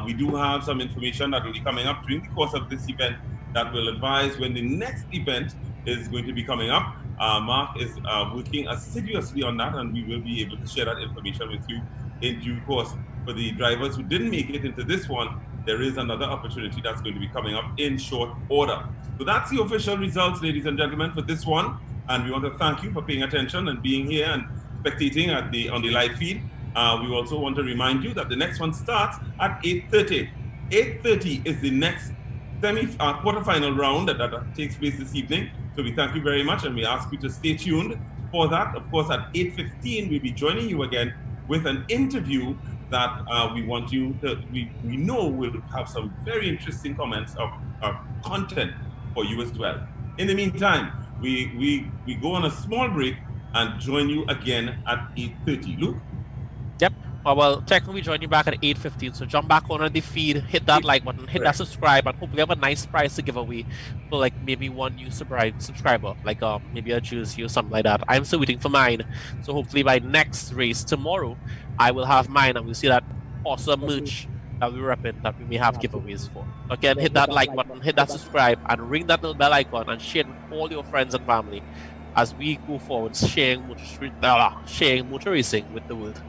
We do have some information that will be coming up during the course of this event that will advise when the next event is going to be coming up. Mark is working assiduously on that, and we will be able to share that information with you in due course. For the drivers who didn't make it into this one, there is another opportunity that's going to be coming up in short order. So that's the official results, ladies and gentlemen, for this one. And we want to thank you for paying attention and being here and spectating on the live feed. We also want to remind you that the next one starts at 8:30. 8:30 is the next quarterfinal round that takes place this evening. So we thank you very much, and we ask you to stay tuned for that. Of course, at 8:15, we'll be joining you again with an interview that we want you to, we know will have some very interesting comments of content for you as well. In the meantime, we go on a small break and join you again at 8:30. Luke? Yep. Well, technically we join you back at 8:15. So jump back on the feed, hit that like button, hit that subscribe, and hopefully have a nice prize to give away for like maybe one new subscriber, like maybe a jersey or something like that. I'm still waiting for mine. So hopefully by next race tomorrow, I will have mine and we'll see that awesome merch that we're repping that we may have giveaways for. Again, hit that like button, hit that subscribe, and ring that little bell icon and share it with all your friends and family as we go forward sharing motor racing with the world.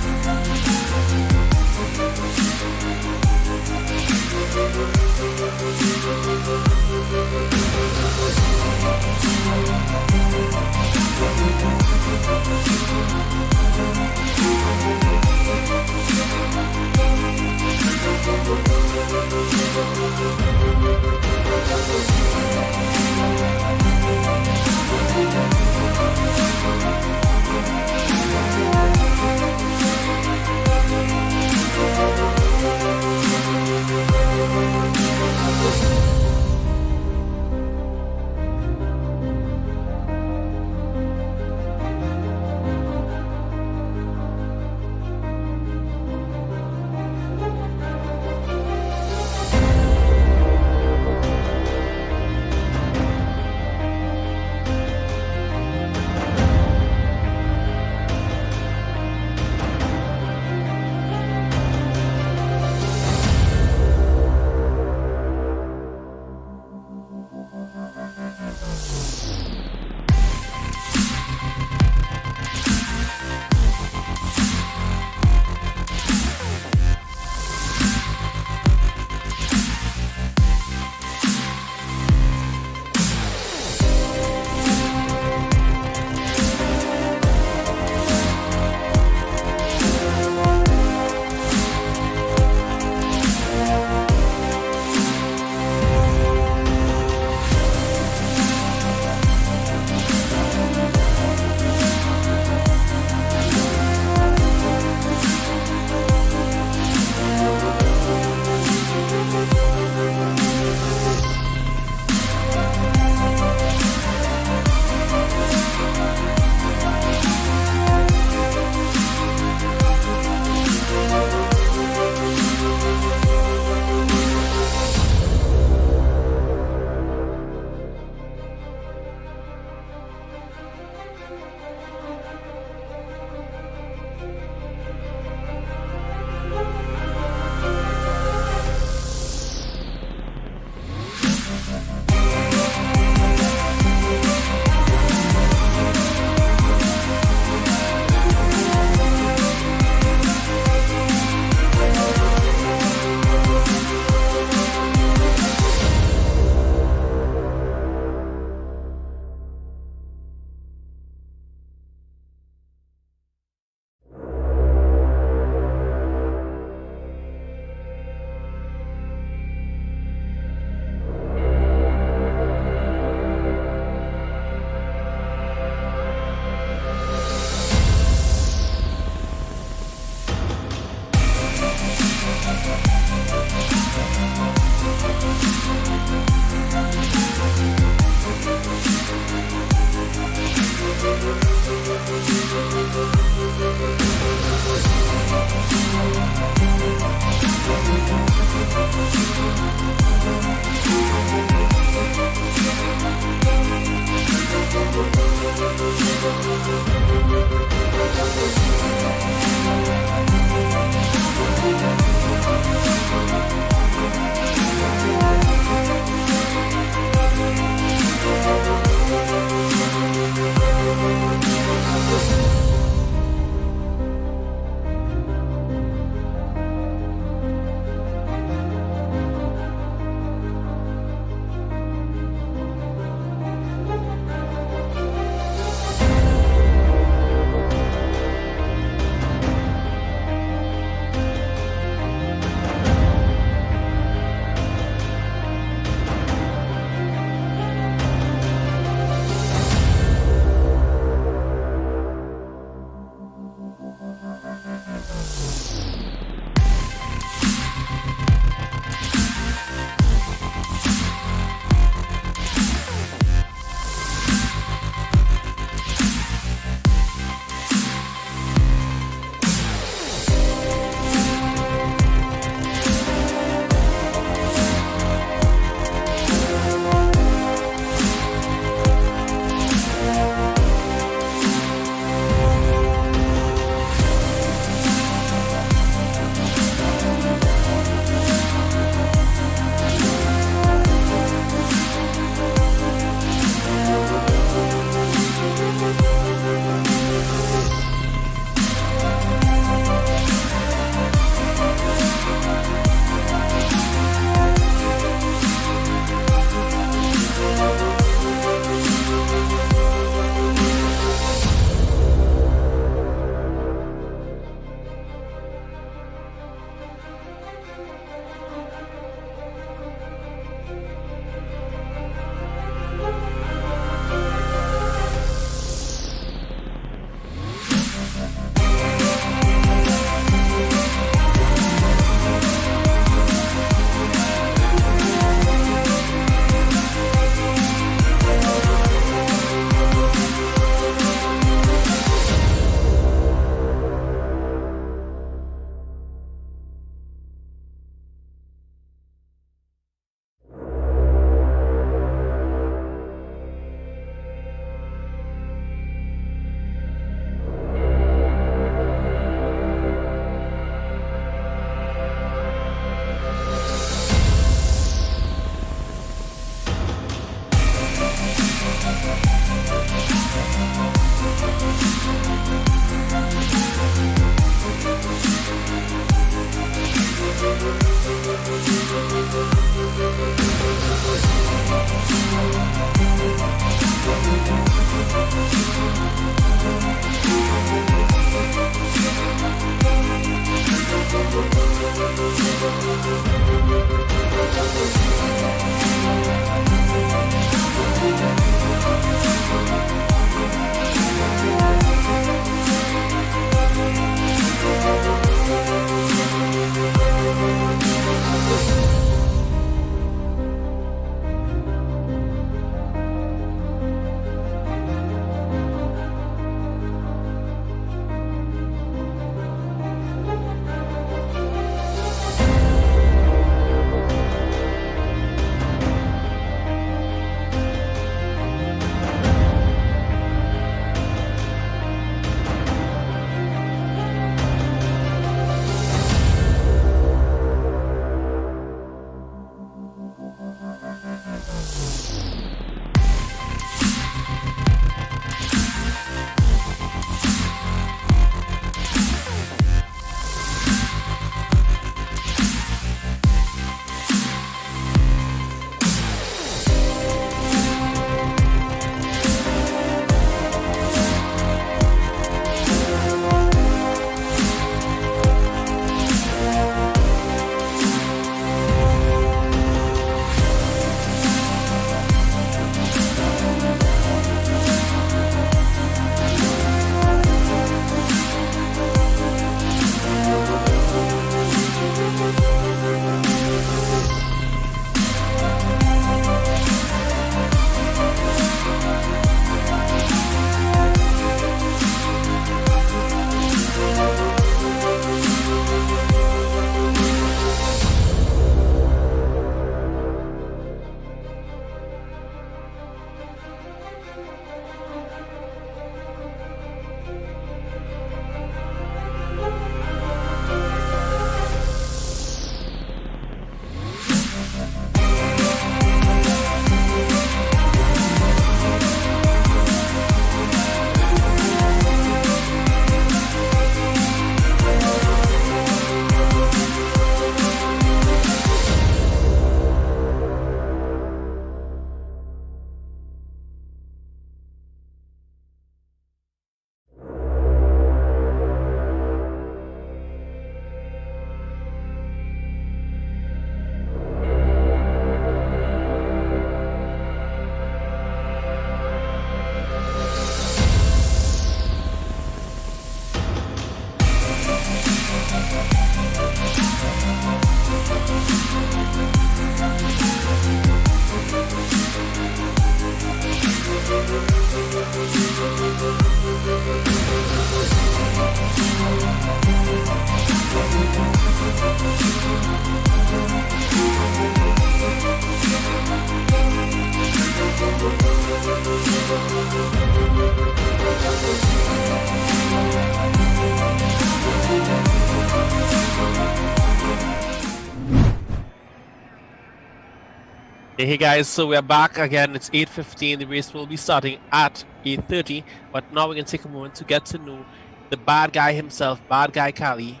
Hey guys, so we're back again. It's 8:15. The race will be starting at 8:30. But now we're gonna take a moment to get to know the bad guy himself, Bad Guy Cali,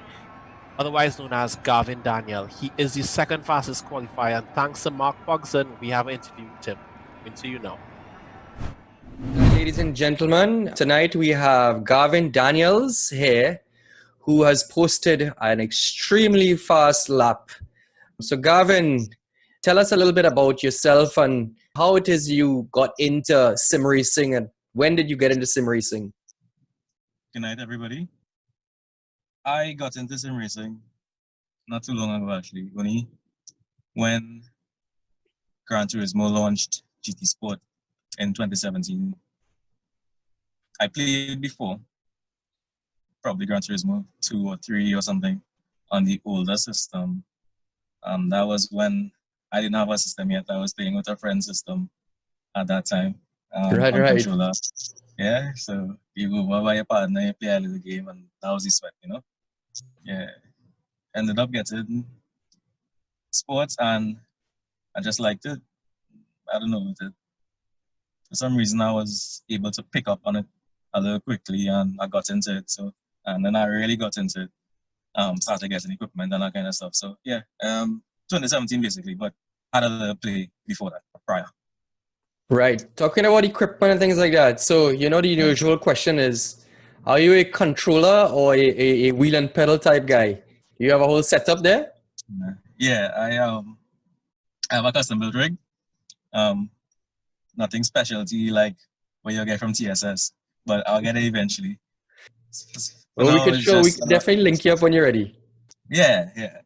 otherwise known as Gavin Daniel. He is the second fastest qualifier, and thanks to Mark Pogson, we have an interview with him. Into you now. Ladies and gentlemen, tonight we have Gavin Daniels here, who has posted an extremely fast lap. So Gavin, tell us a little bit about yourself and how it is you got into sim racing, and when did you get into sim racing? Good night, everybody. I got into sim racing not too long ago, actually, only when Gran Turismo launched GT Sport in 2017. I played before, probably Gran Turismo 2 or 3 or something, on the older system. That was when I didn't have a system yet. I was playing with a friend's system at that time. Right. Controller. Yeah, so you go over by your partner, you play a little game, and that was the sweat, you know? Yeah. Ended up getting sports, and I just liked it. I don't know. For some reason, I was able to pick up on it a little quickly, and I got into it. So, and then I really got into it. Started getting equipment and that kind of stuff. So, yeah, 2017 basically, but had a little play before that, prior. Right. Talking about equipment and things like that. So, you know, the usual question is, are you a controller or a wheel and pedal type guy? Do you have a whole setup there? Yeah, I have a custom built rig. Nothing specialty like what you get from TSS, but I'll get it eventually. Well, we could definitely link you up when you're ready. Yeah.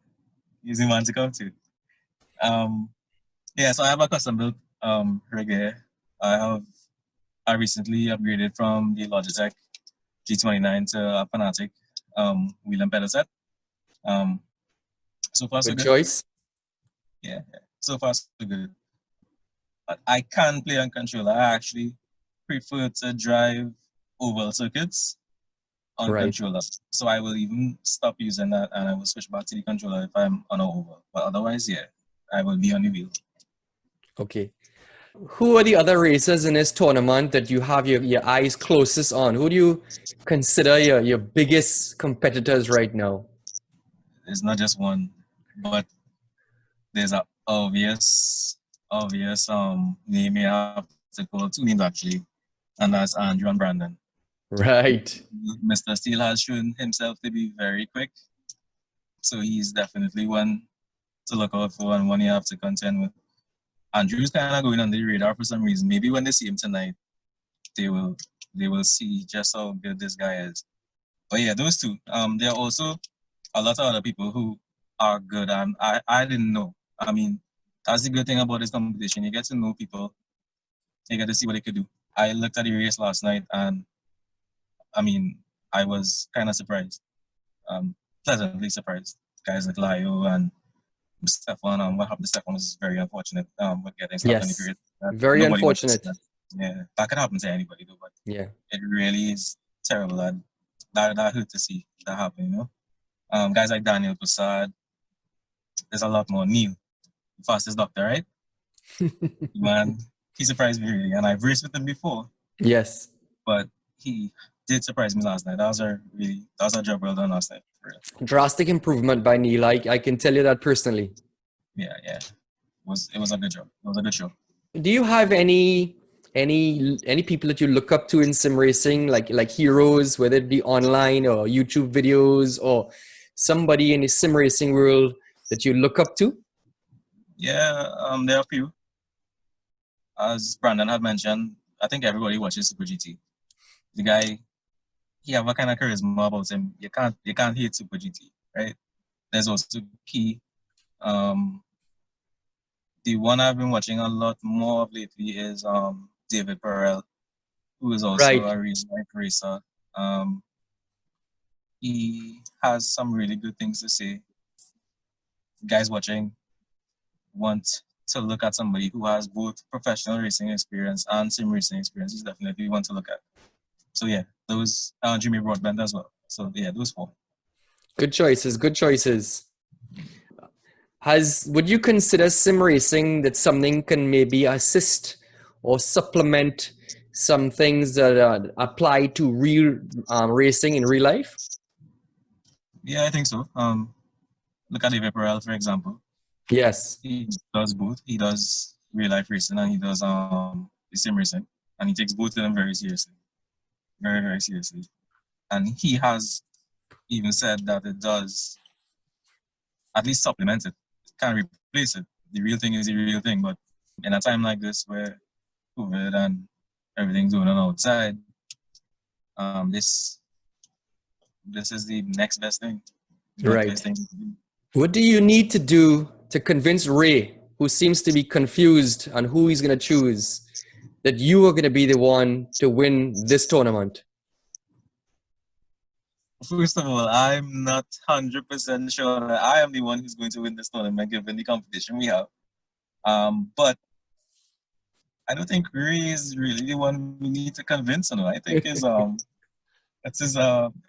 Using one to come to. Yeah, so I have a custom built rig here. I recently upgraded from the Logitech G29 to a Fanatic wheel and pedal set. So far so Good good. choice. Yeah, so far so good. But I can play on controller. I actually prefer to drive oval circuits on controller. So I will even stop using that and I will switch back to the controller if I'm on an oval. But otherwise, yeah, I will be on the wheel. Okay. Who are the other racers in this tournament that you have your eyes closest on? Who do you consider your biggest competitors right now? It's not just one, but there's an obvious name you have to call, two names actually, and that's Andrew and Brandon. Right. Mr. Steele has shown himself to be very quick, so he's definitely one to look out for and one you have to contend with. Andrew's kind of going under the radar for some reason. Maybe when they see him tonight, they will see just how good this guy is. But yeah, those two. There are also a lot of other people who are good, and I didn't know. I mean, that's the good thing about this competition. You get to know people. You get to see what they could do. I looked at the race last night, and I mean, I was kind of surprised, pleasantly surprised. Guys like Lio and Stefan, what happened to Stefan was very unfortunate. With getting stuck in the grid. Very unfortunate. Yeah, that could happen to anybody though, but yeah, it really is terrible. That hurt to see that happen, you know. Guys like Daniel Prasad, there's a lot more. Neil, the fastest doctor, right? Man, he surprised me really, and I've raced with him before. Yes, but he did surprise me last night. That was a job well done last night. Drastic improvement by Neil. I can tell you that personally. Yeah. It was a good job. It was a good show. Do you have any people that you look up to in sim racing, like heroes, whether it be online or YouTube videos, or somebody in the sim racing world that you look up to? Yeah, there are a few. As Brandon had mentioned, I think everybody watches Super GT. The guy, he have a kind of charisma about him. You can't hate Super GT, right? There's also Key. The one I've been watching a lot more of lately is David Perel. who is also Right. a real life racer. He has some really good things to say. Guys watching want to look at somebody who has both professional racing experience and sim racing experience. Is definitely one to look at. So yeah, those Jimmy Broadbent as well. So yeah, those four. Good choices. Good choices. Would you consider sim racing that something can maybe assist or supplement some things that apply to real racing in real life? Yeah, I think so. Look at David Perel, for example. Yes. He does both. He does real life racing and he does the sim racing, and he takes both of them very seriously, very very seriously. And he has even said that it does at least supplement it. It can't replace it. The real thing is the real thing. But in a time like this where COVID and everything's going on outside, this is the next best thing. Right. Best thing. What do you need to do to convince Ray, who seems to be confused on who he's going to choose, that you are going to be the one to win this tournament? First of all, I'm not 100% sure that I am the one who's going to win this tournament given the competition we have. But I don't think Ray is really the one we need to convince. I think is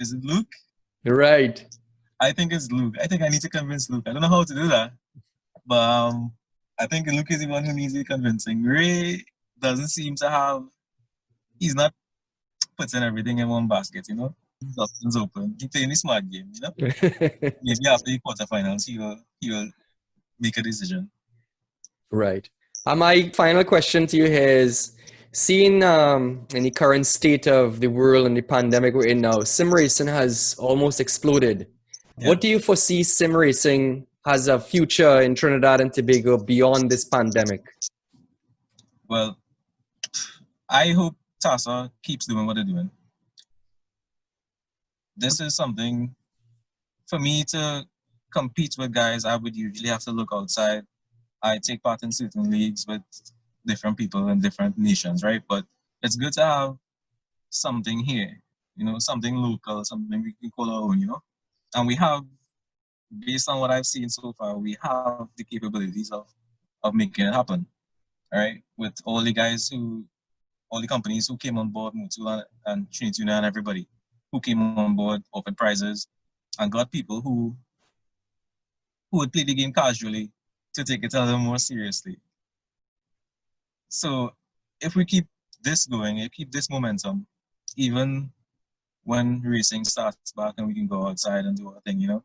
is it Luke? Right. I think it's Luke. I think I need to convince Luke. I don't know how to do that, but I think Luke is the one who needs the convincing. Ray doesn't seem to have. He's not putting everything in one basket, His options open. He's playing a smart game, Maybe after the quarterfinals, he will make a decision. Right. My final question to you is, seeing in the current state of the world and the pandemic we're in now, sim racing has almost exploded. Yeah. What do you foresee sim racing has a future in Trinidad and Tobago beyond this pandemic? Well, I hope TTASA keeps doing what they're doing. This is something, for me to compete with guys, I would usually have to look outside. I take part in certain leagues with different people in different nations, right? But it's good to have something here, something local, something we can call our own, And we have, based on what I've seen so far, we have the capabilities of making it happen, all right? With all the guys all the companies who came on board, Motul and Trinity Union and everybody who came on board, offered prizes, and got people who would play the game casually to take it a little more seriously. So if we keep this going, if we keep this momentum, even when racing starts back and we can go outside and do our thing,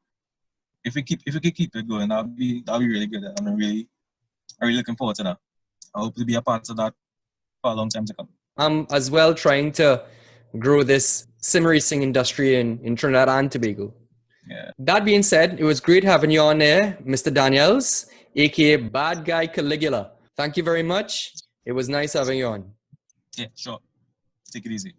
if we keep it going, that'll be really good. And I'm really looking forward to that. I hope to be a part of that for a long time to come. I'm as well trying to grow this sim racing industry in Trinidad and Tobago. Yeah. That being said, it was great having you on there, Mr. Daniels, aka Bad Guy Caligula. Thank you very much. It was nice having you on. Yeah, sure. Take it easy.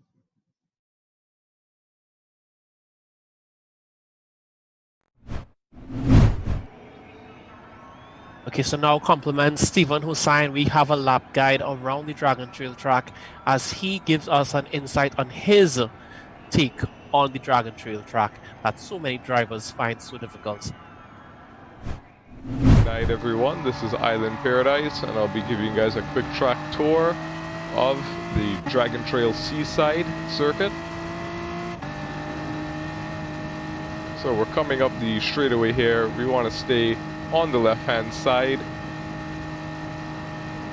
Okay, so now compliments Stephen Hussain. We have a lap guide around the Dragon Trail track as he gives us an insight on his take on the Dragon Trail track that so many drivers find so difficult. Good night, everyone. This is Island Paradise, and I'll be giving you guys a quick track tour of the Dragon Trail Seaside circuit. So we're coming up the straightaway here. We want to stay on the left-hand side.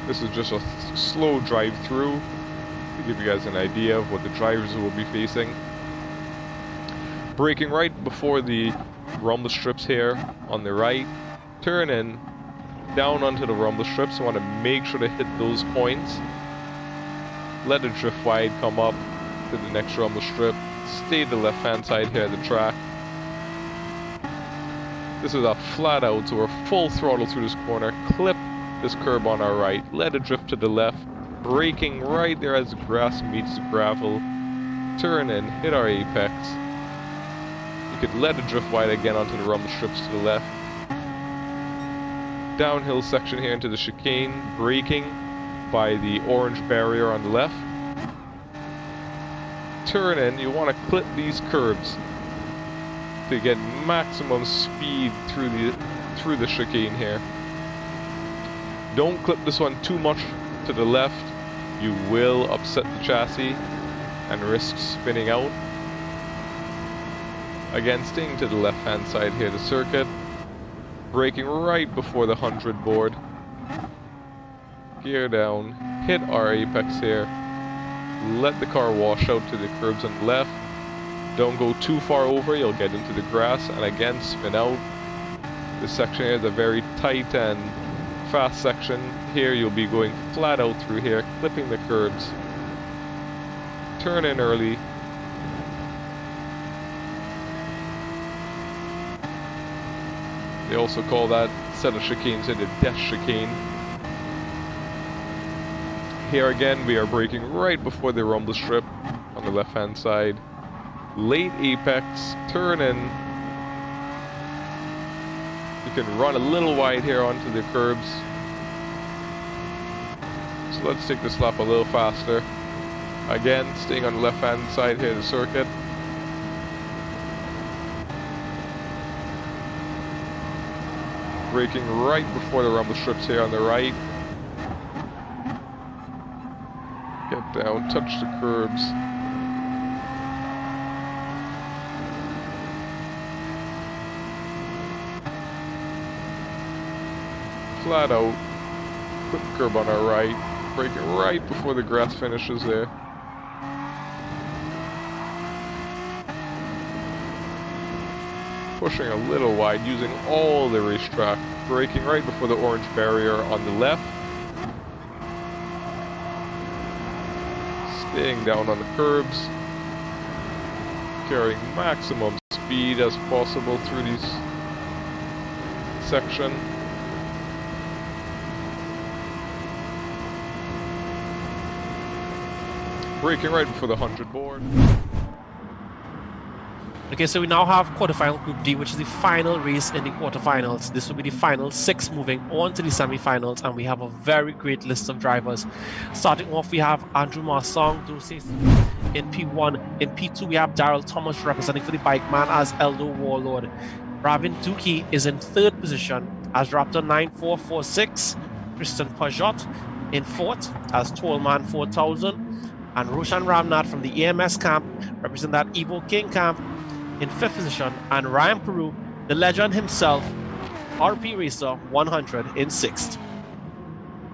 This is just a slow drive through to give you guys an idea of what the drivers will be facing. Braking right before the rumble strips here on the right. Turn in down onto the rumble strips. You want to make sure to hit those points. Let the drift wide come up to the next rumble strip. Stay the left-hand side here at the track. This is a flat out, so we're full throttle through this corner. Clip this curb on our right. Let it drift to the left. Braking right there as the grass meets the gravel. Turn in, hit our apex. You could let it drift wide again onto the rumble strips to the left. Downhill section here into the chicane. Braking by the orange barrier on the left. turn in, you want to clip these curbs to get maximum speed through the chicane here. Don't clip this one too much to the left. You will upset the chassis and risk spinning out. Again, staying to the left-hand side here, the circuit. Braking right before the 100 board. Gear down, hit our apex here. Let the car wash out to the curbs on the left. Don't go too far over, you'll get into the grass, and again spin out. This section here is a very tight and fast section. Here you'll be going flat out through here, clipping the curbs. Turn in early. They also call that set of chicanes the death chicane. Here again, we are braking right before the rumble strip on the left-hand side. Late apex, turn in. You can run a little wide here onto the curbs. So let's take this lap a little faster. Again, staying on the left-hand side here of the circuit. Braking right before the rumble strips here on the right. Get down, touch the curbs. Flat out, put the curb on our right, braking right before the grass finishes there. Pushing a little wide, using all the racetrack, braking right before the orange barrier on the left. Staying down on the curbs, carrying maximum speed as possible through this section. Braking right before the 100 board. Okay, so we now have quarterfinal Group D, which is the final race in the quarterfinals. This will be the final 6 moving on to the semifinals, and we have a very great list of drivers. Starting off, we have Andrew Marsong in P1. In P2, we have Daryl Thomas representing for the bike man as Eldo Warlord. Ravin Dookie is in 3rd position as Raptor 9446. Christian Pajot in 4th as Tollman 4000. And Roshan Ramnath from the EMS camp represent that Evo King camp in 5th position, and Ryan Peru, the legend himself, RP Racer 100 in 6th.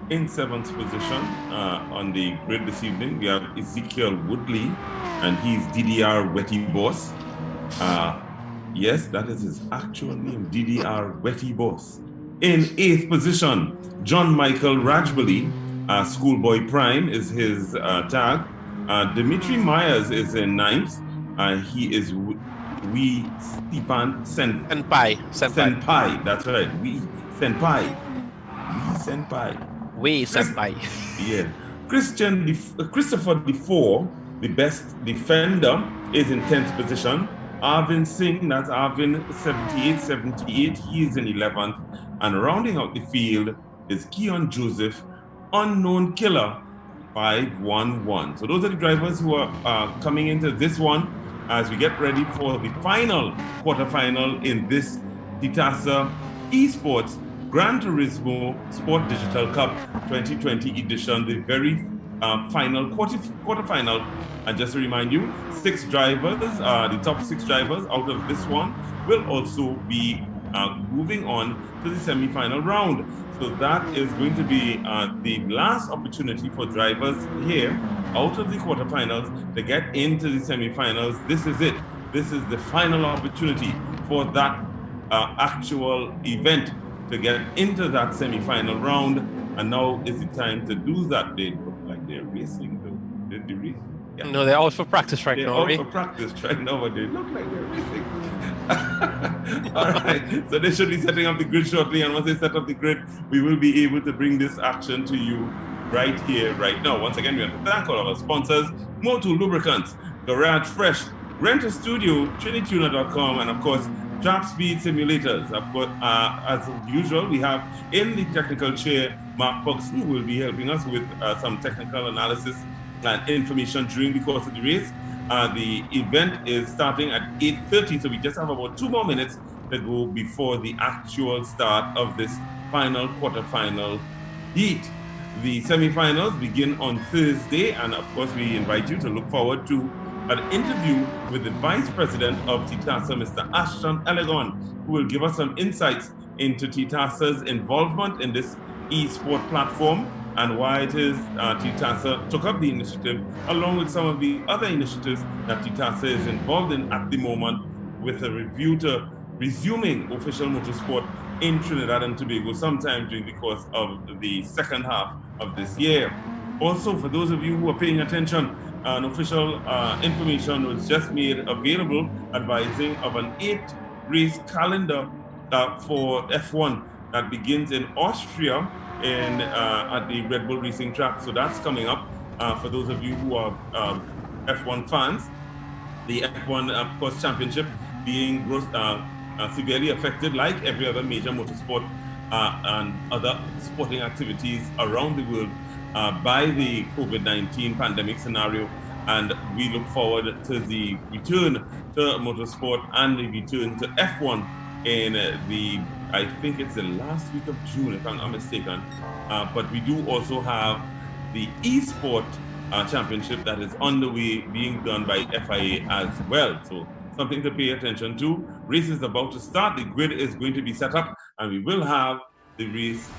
In 7th position on the grid this evening, we have Ezekiel Woodley, and he's DDR Wetty Boss. Yes, that is his actual name, DDR Wetty Boss. In 8th position, John Michael Rajbali, Schoolboy Prime is his tag. Dimitri Myers is in 9th. He is We Stepan Senpai. That's right. We Senpai. Yeah. Christopher DeFore, the best defender, is in 10th position. Arvin Singh, that's Arvin 78. He is in 11th. And rounding out the field is Keon Joseph, Unknown Killer 511. So those are the drivers who are coming into this one as we get ready for the final quarterfinal in this TTASA eSports Gran Turismo Sport Digital Cup 2020 edition, the very final quarterfinal. And just to remind you, 6 drivers, the top 6 drivers out of this one will also be moving on to the semi-final round. So that is going to be the last opportunity for drivers here out of the quarterfinals to get into the semi-finals. This is it. This is the final opportunity for that actual event to get into that semi-final round. And now is the time to do that. They look like they're racing though. Did they race? Yeah. No, they're out for practice right now. They're out for practice right now, but they look like they're racing. All right, so they should be setting up the grid shortly, and once they set up the grid, we will be able to bring this action to you right here, right now. Once again, we have to thank all of our sponsors: Motul Lubricants, Garage Fresh, Rent a Studio, TriniTuner.com, and of course, Drop Speed Simulators. Of course, as usual, we have in the technical chair Mark Buxton, who will be helping us with some technical analysis and information during the course of the race. The event is starting at 8:30, so we just have about 2 more minutes to go before the actual start of this final quarterfinal heat. The semifinals begin on Thursday, and of course, we invite you to look forward to an interview with the Vice President of TTASA, Mr. Ashton Elegon, who will give us some insights into TTASA's involvement in this e-sport platform and why it is TTASA took up the initiative, along with some of the other initiatives that TTASA is involved in at the moment, with a review to resuming official motorsport in Trinidad and Tobago sometime during the course of the second half of this year. Also, for those of you who are paying attention, an official information was just made available advising of an 8-race calendar for F1 that begins in Austria at the Red Bull Racing track. So that's coming up for those of you who are F1 fans. The F1, of course, championship being severely affected, like every other major motorsport and other sporting activities around the world, by the COVID-19 pandemic scenario. And we look forward to the return to motorsport and the return to F1 in I think it's the last week of June, if I'm not mistaken. But we do also have the eSport championship that is on the way, being done by FIA as well. So something to pay attention to. Race is about to start. The grid is going to be set up, and we will have the race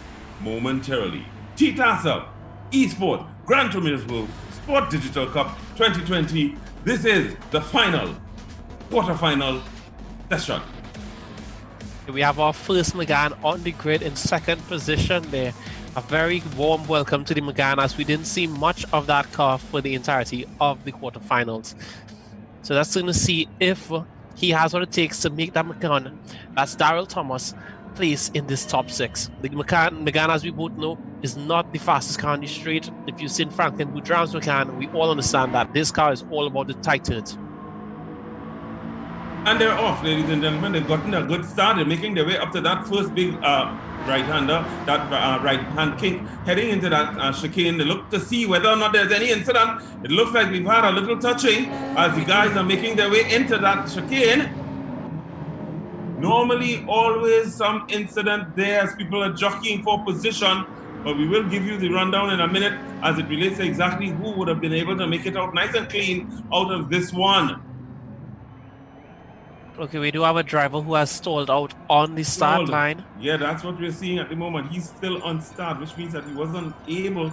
momentarily. TTASA eSport Gran Turismo Sport Digital Cup 2020. This is the final quarterfinal session. We have our first Megane on the grid in second position there. A very warm welcome to the Megane, as we didn't see much of that car for the entirety of the quarterfinals. So that's going to see if he has what it takes to make that Megane, that's Daryl Thomas, place in this top 6. The Megane, as we both know, is not the fastest car on the straight. If you've seen Franklin Boudram's Megane, we all understand that this car is all about the tight turns. And they're off, ladies and gentlemen. They've gotten a good start. They're making their way up to that first big right-hander, that right-hand kink, heading into that chicane. They look to see whether or not there's any incident. It looks like we've had a little touching as the guys are making their way into that chicane. Normally, always some incident there as people are jockeying for position, but we will give you the rundown in a minute as it relates to exactly who would have been able to make it out nice and clean out of this one. Okay, we do have a driver who has stalled out on the start line. Yeah, that's what we're seeing at the moment. He's still on start, which means that he wasn't able.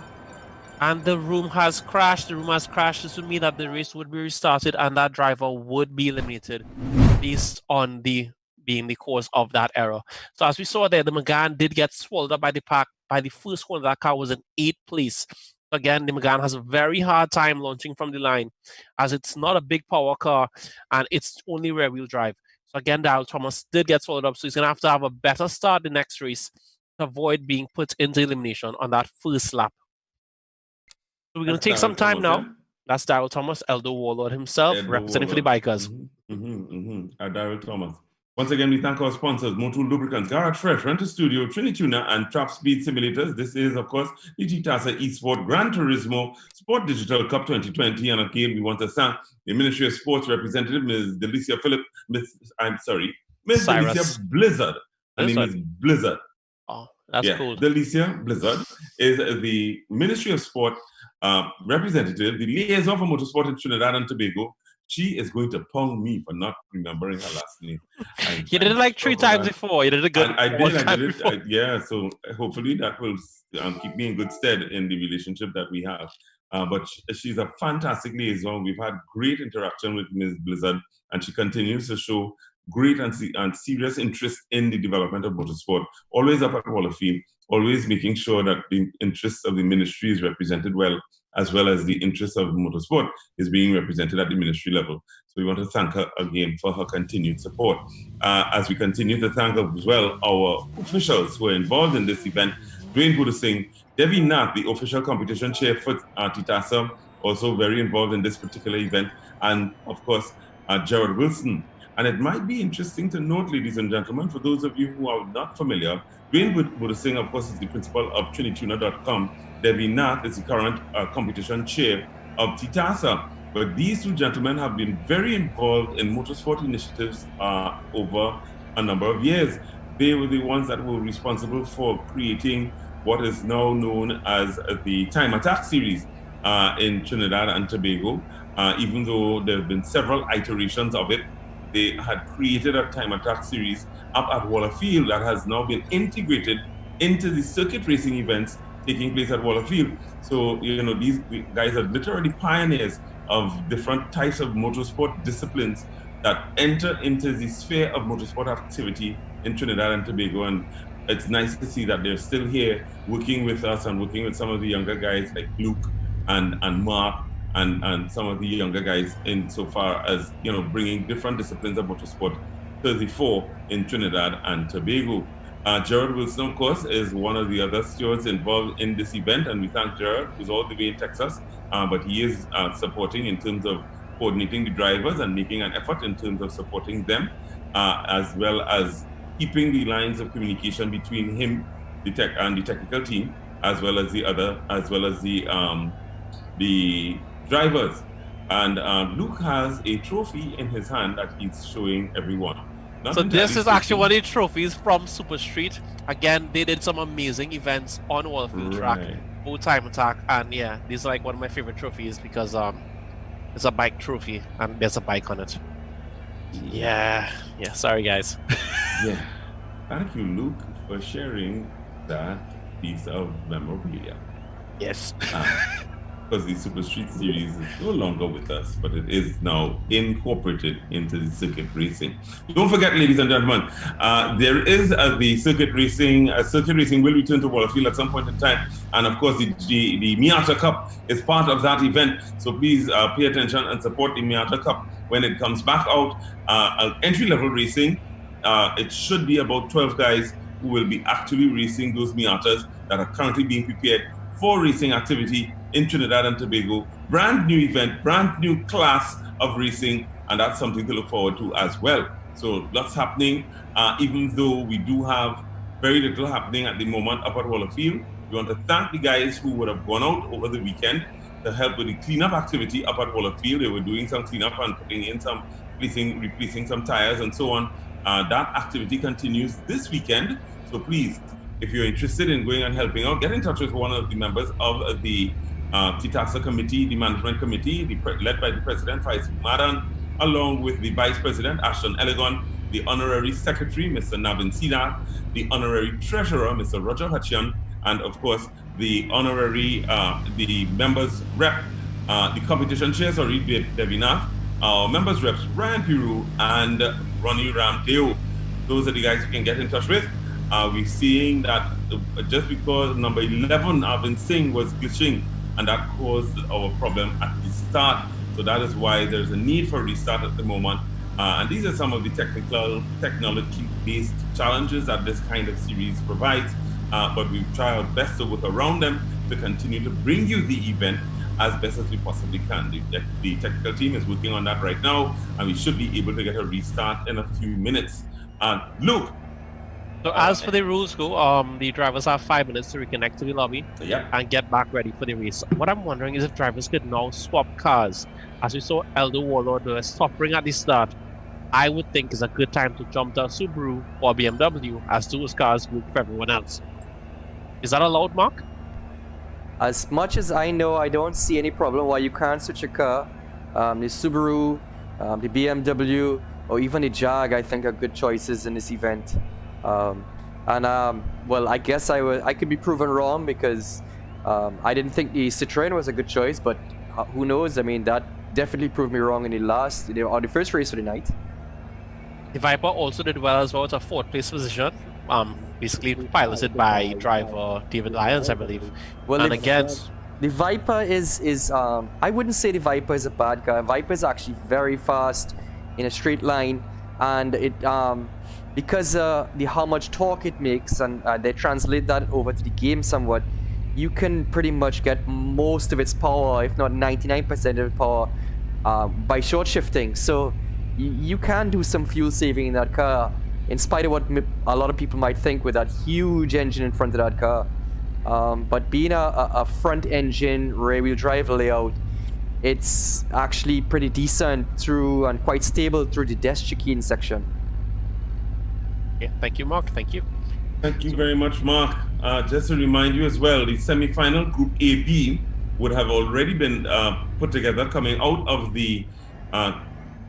And the room has crashed. The room has crashed. This would mean that the race would be restarted and that driver would be eliminated based on being the cause of that error. So as we saw there, the Megane did get swallowed up by the pack. By the first one, that car was in 8th place. Again, the Megane has a very hard time launching from the line, as it's not a big power car and it's only rear-wheel drive. So again, Daryl Thomas did get swallowed up, so he's going to have a better start the next race to avoid being put into elimination on that first lap. So we're going to take some time now. Yeah? That's Daryl Thomas, Eldo Warlord himself, representing for the bikers. Daryl Thomas. Once again, we thank our sponsors, Motul Lubricants, Garage Fresh, Renter Studio, Trinituner, and Trap Speed Simulators. This is, of course, the TTASA eSport Gran Turismo Sport Digital Cup 2020. And again, we want to thank the Ministry of Sports representative, Ms. Delicia Delicia Blizzard. Her name is Blizzard. Oh, that's cool. Delicia Blizzard is the Ministry of Sport representative, the liaison for motorsport in Trinidad and Tobago. She is going to pong me for not remembering her last name. You did it like 3 times before. You did a good. I did it. Yeah, so hopefully that will keep me in good stead in the relationship that we have. But she's a fantastic liaison. We've had great interaction with Ms. Blizzard, and she continues to show great and serious interest in the development of motorsport. Always up at Wall of Fame, always making sure that the interests of the ministry is represented well, as well as the interests of motorsport is being represented at the ministry level. So we want to thank her again for her continued support. As we continue to thank as well our officials who are involved in this event, Dwayne Budasingh, Devi Nath, the official competition chair for TTASA, also very involved in this particular event, and of course, Gerard Wilson. And it might be interesting to note, ladies and gentlemen, for those of you who are not familiar, Dwayne Budasingh, of course, is the principal of Trinituner.com. Devi Nath is the current competition chair of TTASA. But these two gentlemen have been very involved in motorsport initiatives over a number of years. They were the ones that were responsible for creating what is now known as the Time Attack series in Trinidad and Tobago. Even though there have been several iterations of it, they had created a Time Attack series up at Waller Field that has now been integrated into the circuit racing events taking place at Waller Field. So, these guys are literally pioneers of different types of motorsport disciplines that enter into the sphere of motorsport activity in Trinidad and Tobago. And it's nice to see that they're still here working with us and working with some of the younger guys like Luke and Mark and some of the younger guys in so far as, bringing different disciplines of motorsport to the fore in Trinidad and Tobago. Gerard Wilson, of course, is one of the other stewards involved in this event, and we thank Gerard, who's all the way in Texas, but he is supporting in terms of coordinating the drivers and making an effort in terms of supporting them, as well as keeping the lines of communication between him, the technical team, as well as the drivers. And Luke has a trophy in his hand that he's showing everyone. So this is actually one of the trophies from Super Street. Again, they did some amazing events on Wallfield track, full Time Attack, and yeah, these are like one of my favorite trophies because it's a bike trophy and there's a bike on it. Yeah. Sorry guys. Yeah. Thank you, Luke, for sharing that piece of memorabilia. Yes. Because the Super Street series is no longer with us, but it is now incorporated into the circuit racing. Don't forget, ladies and gentlemen, there is the circuit racing. Circuit racing will return to Wallafield at some point in time, and of course, the Miata Cup is part of that event. So please pay attention and support the Miata Cup when it comes back out. Entry-level racing. It should be about 12 guys who will be actually racing those Miatas that are currently being prepared for racing activity in Trinidad and Tobago. Brand new event, brand new class of racing, and that's something to look forward to as well. So lots happening, even though we do have very little happening at the moment up at Waller Field. We want to thank the guys who would have gone out over the weekend to help with the cleanup activity up at Waller Field. They were doing some cleanup and putting in some, replacing some tires and so on. That activity continues this weekend. So please, if you're interested in going and helping out, get in touch with one of the members of the TTASA committee, the management committee, led by the president, Faisal Madan, along with the vice president, Ashton Elegon, the honorary secretary, Mr. Navin Sina, the honorary treasurer, Mr. Roger Hutchian, and of course, the honorary, the members rep, the competition chair, sorry, Devinath, our members reps, Ryan Piru and Ronnie Ramdeo. Those are the guys you can get in touch with. We're seeing that just because number 11, Arvind Singh, was glitching, and that caused our problem at the start. So that is why there's a need for a restart at the moment. And these are some of the technology-based challenges that this kind of series provides. But we try our best to work around them to continue to bring you the event as best as we possibly can. The technical team is working on that right now, and we should be able to get a restart in a few minutes. Luke. So as for the rules go, the drivers have 5 minutes to reconnect to the lobby and get back ready for the race. What I'm wondering is if drivers could now swap cars. As we saw Elder Warlord stopping at the start, I would think is a good time to jump to a Subaru or BMW as those cars group for everyone else. Is that allowed, Mark? As much as I know, I don't see any problem why you can't switch a car. The Subaru, the BMW, or even the Jag, I think are good choices in this event. Well, I guess I could be proven wrong because I didn't think the Citroen was a good choice, but who knows? I mean, that definitely proved me wrong in the first race of the night. The Viper also did well as well. It's a 4th place position. Basically piloted by driver David Lyons, I believe. Well, and again, the Viper is I wouldn't say the Viper is a bad car. Viper is actually very fast in a straight line, and it because how much torque it makes, and they translate that over to the game somewhat, you can pretty much get most of its power, if not 99% of its power, by short shifting. So you can do some fuel saving in that car, in spite of what a lot of people might think with that huge engine in front of that car. But being a front engine rear-wheel drive layout, it's actually pretty decent through and quite stable through the desk chicane section. Yeah, thank you, Mark. Thank you. Thank you very much, Mark. Just to remind you as well, the semi-final Group AB would have already been put together coming out of the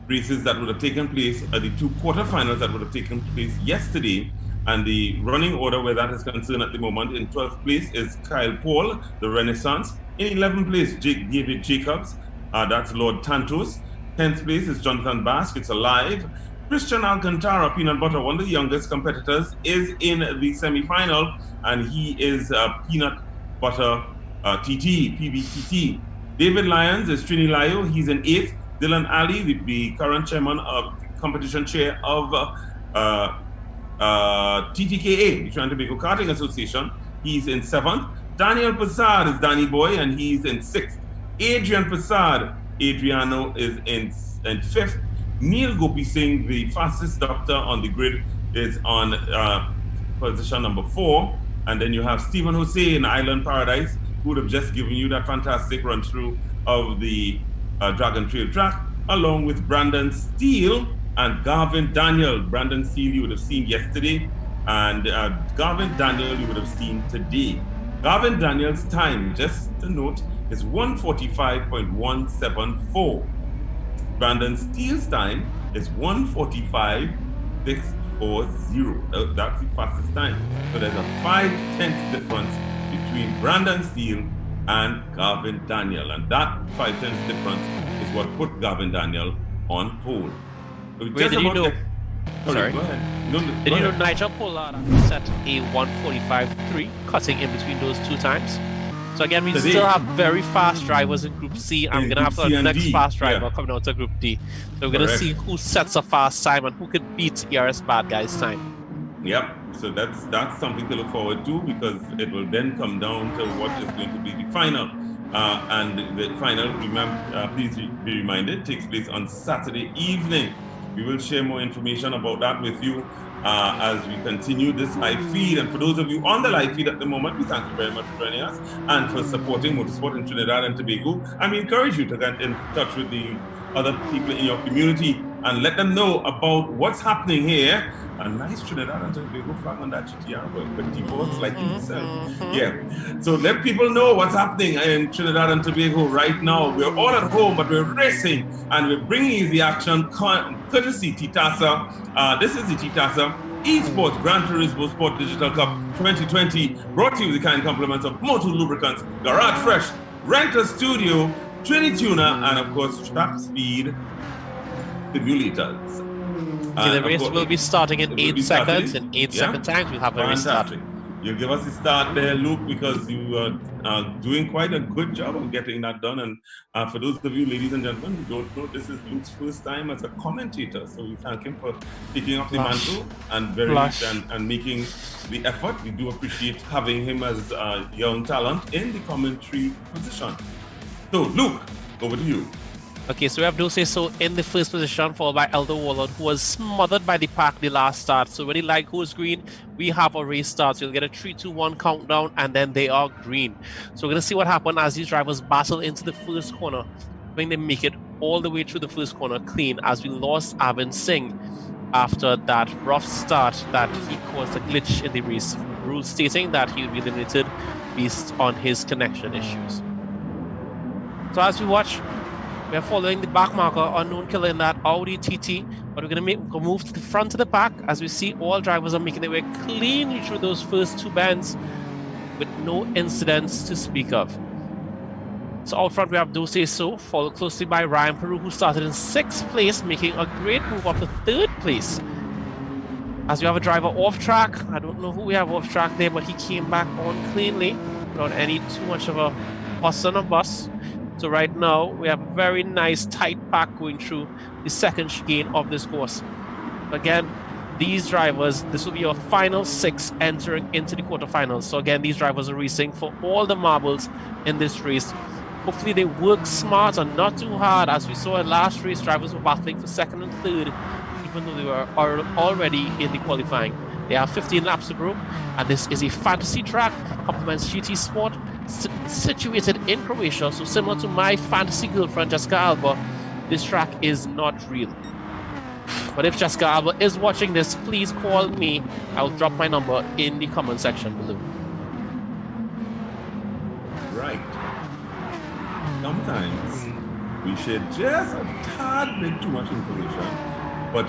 races that would have taken place, the two quarterfinals that would have taken place yesterday. And the running order where that is concerned at the moment, in 12th place is Kyle Paul, the Renaissance. In 11th place, David Jacobs, that's Lord Tantos. 10th place is Jonathan Basque, it's Alive. Christian Alcantara, Peanut Butter, one of the youngest competitors, is in the semi-final, and he is Peanut Butter PBTT. David Lyons is Trini Lyo, he's in 8th. Dylan Ali, the current chairman of competition chair of TTKA, the Trinidad and Tobago Karting Association, he's in 7th. Daniel Passad is Danny Boy, and he's in 6th. Adrian Passad, Adriano, is in 5th. Neil Gopi Singh, the fastest doctor on the grid, is on position number 4. And then you have Stephen Jose in Island Paradise, who would have just given you that fantastic run through of the Dragon Trail track, along with Brandon Steele and Garvin Daniel. Brandon Steele you would have seen yesterday, and Garvin Daniel you would have seen today. Garvin Daniel's time, just to note, is 1:45.174. Brandon Steele's time is 1:45.640. That's the fastest time. So there's a 5/10 difference between Brandon Steele and Garvin Daniel, and that 5/10 difference is what put Garvin Daniel on pole. Wait, did you know? Sorry. Go ahead. Did you know Nigel Pollard set a 1:45.3, cutting in between those two times? So again, we still have very fast drivers in Group C, and we're going to have the next fast driver coming out to Group D. So we're going to see who sets a fast time and who can beat ERS Bad Guy's time. Yep. So that's something to look forward to, because it will then come down to what is going to be the final. And the final, please be reminded, takes place on Saturday evening. We will share more information about that with you as we continue this live feed. And for those of you on the live feed at the moment, we thank you very much for joining us and for supporting motorsport in Trinidad and Tobago. And we encourage you to get in touch with the other people in your community and let them know about what's happening here. A nice Trinidad and Tobago flag on that GTR, but T-boards like himself. Yeah. So let people know what's happening in Trinidad and Tobago right now. We're all at home, but we're racing, and we're bringing you the action courtesy TTASA. This is the TTASA eSports Gran Turismo Sport Digital Cup 2020, brought to you with the kind compliments of Motul Lubricants, Garage Fresh, Renter Studio, Trini Tuner, and of course Trap Speed Simulators. The race will be starting in 8 seconds. In 8 second times, we'll have a race start. You'll give us the start there, Luke, because you are doing quite a good job of getting that done. And for those of you, ladies and gentlemen, who don't know, this is Luke's first time as a commentator. So we thank him for picking up the mantle and and making the effort. We do appreciate having him as a young talent in the commentary position. So, Luke, over to you. Okay, so we have Dose So in the first position, followed by Elder Warlord, who was smothered by the pack the last start. So when the light goes green, we have a race start. So you'll get a 3, 2, 1 countdown, and then they are green. So we're going to see what happens as these drivers battle into the first corner, when they make it all the way through the first corner clean, as we lost Avin Singh after that rough start that he caused a glitch in the race, rules stating that he will be eliminated based on his connection issues. So as we watch, we are following the back marker, Unknown Killer in that Audi TT, but we're going to move to the front of the pack as we see all drivers are making their way cleanly through those first 2 bends with no incidents to speak of. So out front we have Dose So, followed closely by Ryan Peru, who started in 6th place, making a great move up to 3rd place. As we have a driver off track, I don't know who we have off track there, but he came back on cleanly without any too much of a fuss on a bus. So right now, we have a very nice tight pack going through the second chicane of this course. Again, these drivers, this will be your final 6 entering into the quarterfinals. So again, these drivers are racing for all the marbles in this race. Hopefully they work smart and not too hard. As we saw in last race, drivers were battling for 2nd and 3rd, even though they were already in the qualifying. They have 15 laps to go, and this is a fantasy track, complements GT Sport, situated in Croatia. So similar to my fantasy girlfriend Jessica Alba, this track is not real. But if Jessica Alba is watching this, please call me. I'll drop my number in the comment section below. Right. Sometimes we share just a tad bit too much information, but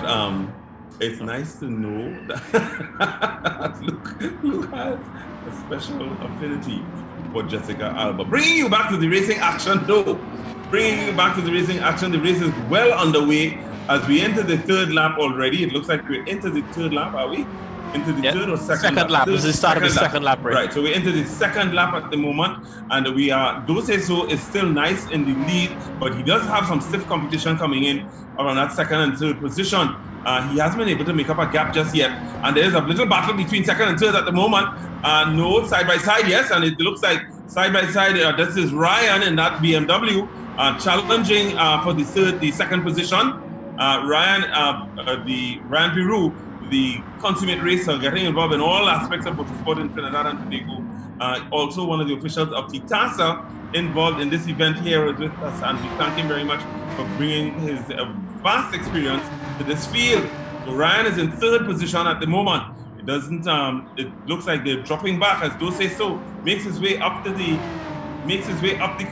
it's nice to know that Luke has a special affinity for Jessica Alba. Bringing you back to the racing action, though. Bringing you back to the racing action. The race is well underway as we enter the third lap already. It looks like we're into the third lap, are we? Into the third or second lap? This is the start of the second lap, right? Right, so we're into the second lap at the moment, and we are, Doseso is still nice in the lead, but he does have some stiff competition coming in around that second and third position. He hasn't been able to make up a gap just yet, and there is a little battle between second and third at the moment. No, side by side, yes, and it looks like side by side, this is Ryan in that BMW, challenging for the second position. Ryan Peru, the consummate racer, getting involved in all aspects of motorsport in Trinidad and Tobago. Also one of the officials of TTASA involved in this event here with us, and we thank him very much for bringing his vast experience to this field. So Ryan is in third position at the moment. It doesn't. It looks like they're dropping back as Doseso makes his way up the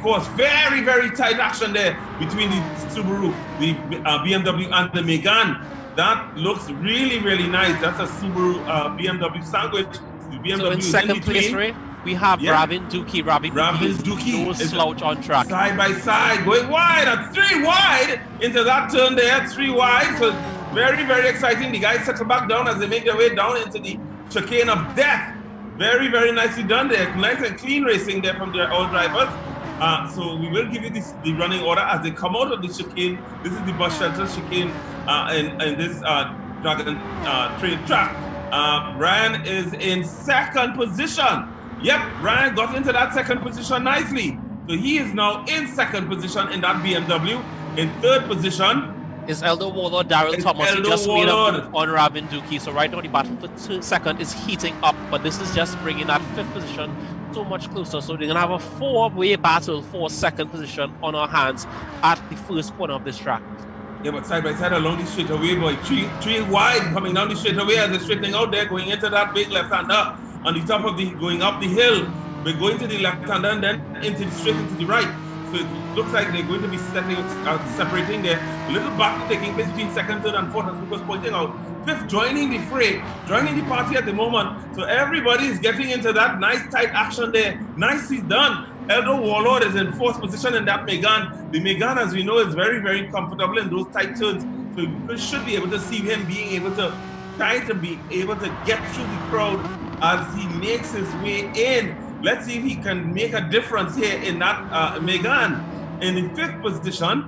course. Very, very tight action there between the Subaru, the BMW, and the Megane. That looks really, really nice. That's a Subaru BMW sandwich. The BMW so in second place, Ray, we have Ravin Duki. Ravin Duki no slouch on track. Side by side, going wide at 3 wide into that turn there, 3 wide. So very, very exciting. The guys settle back down as they make their way down into the chicane of death. Very, very nicely done there. Nice and clean racing there from their all drivers. So we will give you the running order as they come out of the chicane. This is the bus shelter chicane in this Dragon train track. Ryan is in second position. Yep, Ryan got into that second position nicely. So he is now in second position in that BMW. In third position is Eldo Warlord Daryl Thomas. He just made a move on Ravin Duki. So right now the battle for second is heating up, but this is just bringing that fifth position so much closer. So they're going to have a 4-way battle for second position on our hands at the first corner of this track. Yeah, but side by side along the straightaway, boy, three wide coming down the straightaway as they're straightening out there, going into that big left-hander on the top of going up the hill. We're going to the left-hander and then straight into the right. So it looks like they're going to be separating there. A little battle taking place between second, third, and fourth, as Luke was pointing out. Fifth joining the fray, joining the party at the moment. So everybody is getting into that nice tight action there. Nicely done. Eldo Warlord is in fourth position in that Megane. The Megane, as we know, is very, very comfortable in those tight turns. So we should be able to see him being able to try to be able to get through the crowd as he makes his way in. Let's see if he can make a difference here in that Megane. In the fifth position,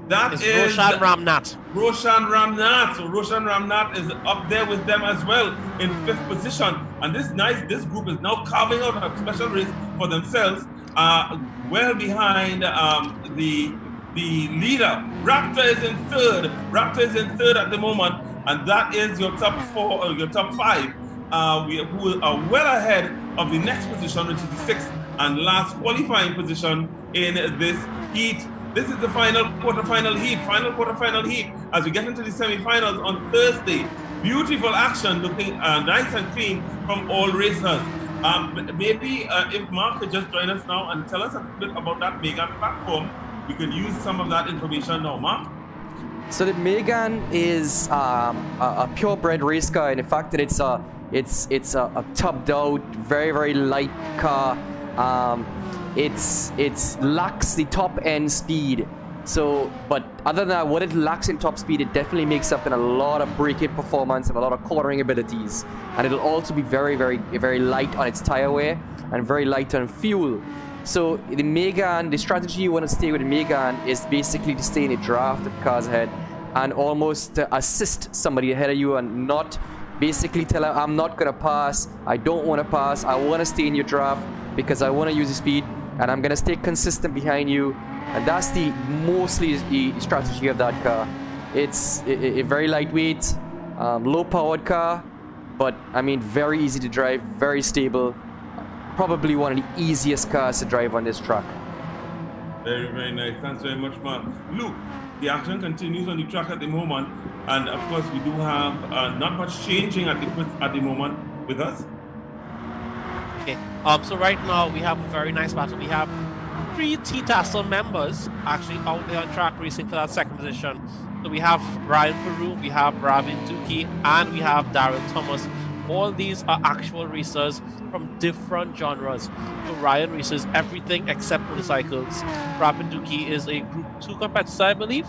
that is Roshan Ramnath. Roshan Ramnath. So Roshan Ramnath is up there with them as well in fifth position. And this group is now carving out a special race for themselves, well behind the leader. Raptor is in third. Raptor is in third at the moment, and that is your top 4 or your top 5. Who are well ahead of the next position, which is the 6th and last qualifying position in this heat. This is the final quarterfinal heat as we get into the semi-finals on Thursday. Beautiful action, looking nice and clean from all racers. Maybe if Mark could just join us now and tell us a bit about that Megane platform, we could use some of that information now. Mark? So the Megane is a purebred race car, and the fact that it's a topped out, very, very light car. It lacks the top end speed. So, but other than that, what it lacks in top speed, it definitely makes up in a lot of braking performance and a lot of cornering abilities. And it'll also be very, very, very light on its tire wear and very light on fuel. So the Megane, the strategy you want to stay with the Megane is basically to stay in a draft of cars ahead and almost assist somebody ahead of you and not basically tell them, I'm not going to pass, I don't want to pass, I want to stay in your draft because I want to use the speed and I'm going to stay consistent behind you. And that's mostly the strategy of that car. It's a very lightweight, low-powered car, but I mean, very easy to drive, very stable. Probably one of the easiest cars to drive on this track. Very, very nice. Thanks very much, Mark. Luke, the action continues on the track at the moment, and of course, we do have not much changing at the moment with us. Okay. So right now we have a very nice battle. We have 3 TTASA members actually out there on track racing for that second position. So we have Ryan Peru, we have Ravin Duki, and we have Darren Thomas. All these are actual racers from different genres. So Ryan races everything except motorcycles. Ravin Duki is a Group 2 competitor, I believe,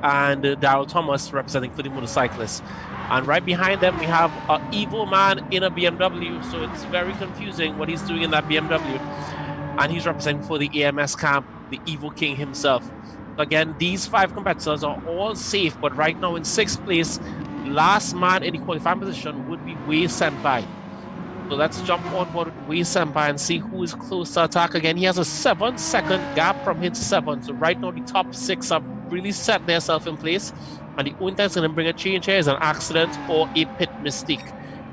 and Darryl Thomas representing for the motorcyclists. And right behind them, we have an evil man in a BMW, so it's very confusing what he's doing in that BMW. And he's representing for the AMS camp, the evil king himself. Again, these 5 competitors are all safe, but right now in 6th place, last man in the qualifying position would be Wei Senpai. So let's jump on board with Wei Senpai and see who is close to attack. Again, he has a 7-second gap from hit 7. So right now the top 6 have really set themselves in place. And the only thing that's going to bring a change here is an accident or a pit mistake.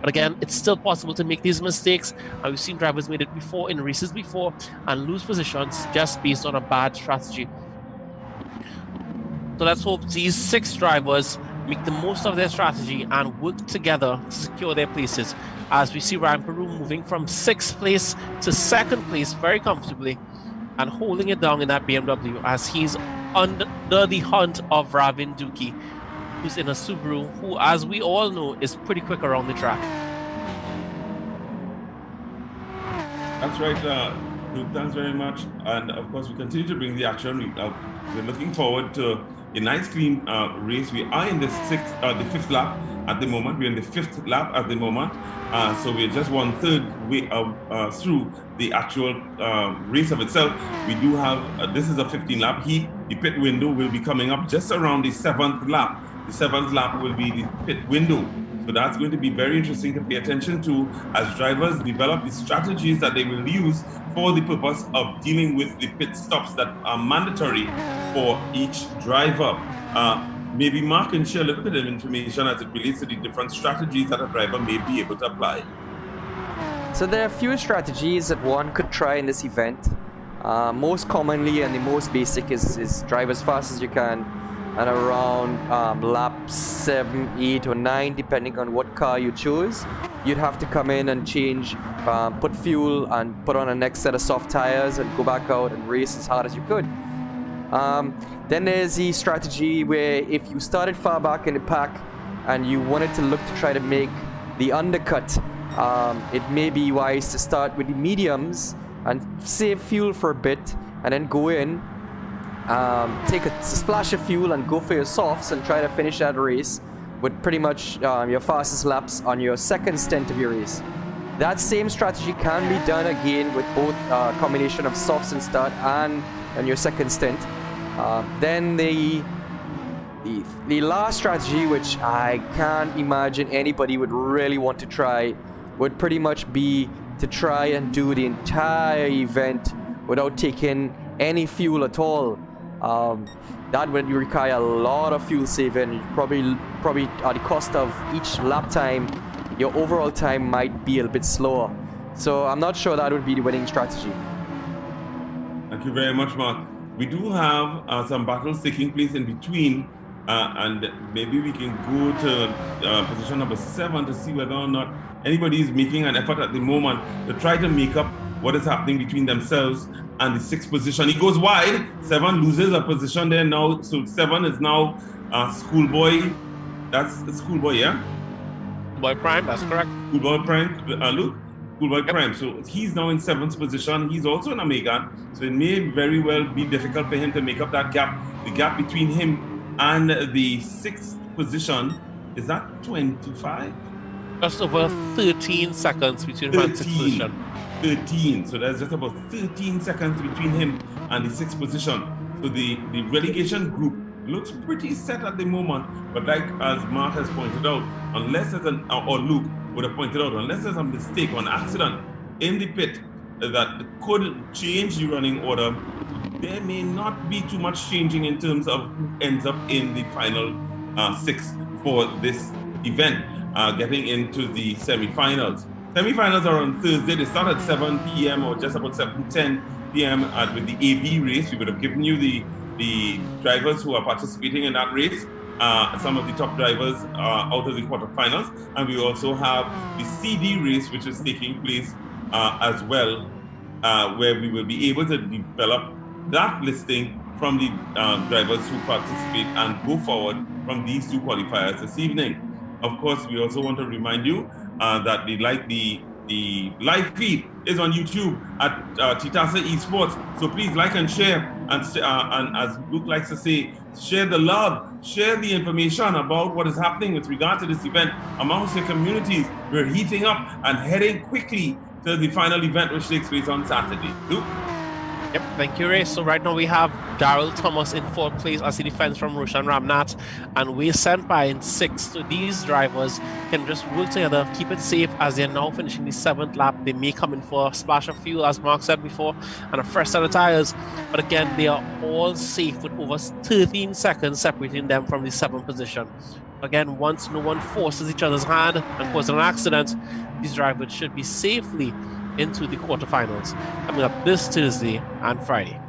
But again, it's still possible to make these mistakes. And we've seen drivers made it before in races before and lose positions just based on a bad strategy. So let's hope these 6 drivers make the most of their strategy and work together to secure their places. As we see Ryan Peru moving from 6th place to 2nd place very comfortably and holding it down in that BMW as he's under the hunt of Ravin Duki, who's in a Subaru, who, as we all know, is pretty quick around the track. That's right, Luke, thanks very much. And of course, we continue to bring the action. We're looking forward to a nice, clean race. We are in the 5th lap at the moment. We're in the 5th lap at the moment. So we're just 1/3 way through the actual race of itself. We do have, this is a 15 lap heat. The pit window will be coming up just around the 7th lap. The 7th lap will be the pit window. So that's going to be very interesting to pay attention to as drivers develop the strategies that they will use for the purpose of dealing with the pit stops that are mandatory for each driver. Maybe Mark can share a little bit of information as it relates to the different strategies that a driver may be able to apply. So there are a few strategies that one could try in this event. Most commonly and the most basic is drive as fast as you can and around lap 7, 8 or 9 depending on what car you choose. You'd have to come in and change, put fuel and put on a next set of soft tires and go back out and race as hard as you could. Then there's the strategy where if you started far back in the pack and you wanted to look to try to make the undercut, it may be wise to start with the mediums and save fuel for a bit and then go in, take a splash of fuel and go for your softs and try to finish that race with pretty much your fastest laps on your 2nd stint of your race. That same strategy can be done again with both combination of softs and start and on your 2nd stint. Then the last strategy, which I can't imagine anybody would really want to try, would pretty much be to try and do the entire event without taking any fuel at all. That would require a lot of fuel saving. Probably at the cost of each lap time, your overall time might be a little bit slower. So I'm not sure that would be the winning strategy. Thank you very much, Mark. We do have some battles taking place in between, and maybe we can go to position number 7 to see whether or not anybody is making an effort at the moment to try to make up what is happening between themselves and the 6th position. He goes wide, 7 loses a position there now, so 7 is now Schoolboy. That's Schoolboy, yeah? Schoolboy Prime, that's correct. Schoolboy Prime, Luke? Schoolboy Prime. So he's now in 7th position. He's also in a Megan. So it may very well be difficult for him to make up that gap. The gap between him and the 6th position, is that 25? Just over 13 seconds between 1 and 6th position. 13. So there's just about 13 seconds between him and the 6th position. So the relegation group looks pretty set at the moment. But like as Mark has pointed out, unless there's or Luke would have pointed out, unless there's a mistake or an accident in the pit that could change the running order, there may not be too much changing in terms of who ends up in the final 6 for this event. getting into the semi-finals. Semi-finals are on Thursday. They start at 7 p.m. or just about 7:10 p.m. With the AB race. We would have given you the drivers who are participating in that race. Some of the top drivers out of the quarterfinals, and we also have the CD race, which is taking place as well, where we will be able to develop that listing from the drivers who participate and go forward from these two qualifiers this evening. Of course, we also want to remind you that the live feed is on YouTube at TTASA eSports. So please like and share, and as Luke likes to say, share the love, share the information about what is happening with regard to this event amongst your communities. We're heating up and heading quickly to the final event, which takes place on Saturday. Luke? Yep, thank you, Ray. So right now we have Daryl Thomas in 4th place as he defends from Roshan Ramnath, and we're sent by in 6th. So these drivers can just work together, keep it safe as they're now finishing the 7th lap. They may come in for a splash of fuel, as Mark said before, and a fresh set of tires. But again, they are all safe with over 13 seconds separating them from the 7th position. Again, once no one forces each other's hand and causes an accident, these drivers should be safely into the quarterfinals coming up this Thursday and Friday.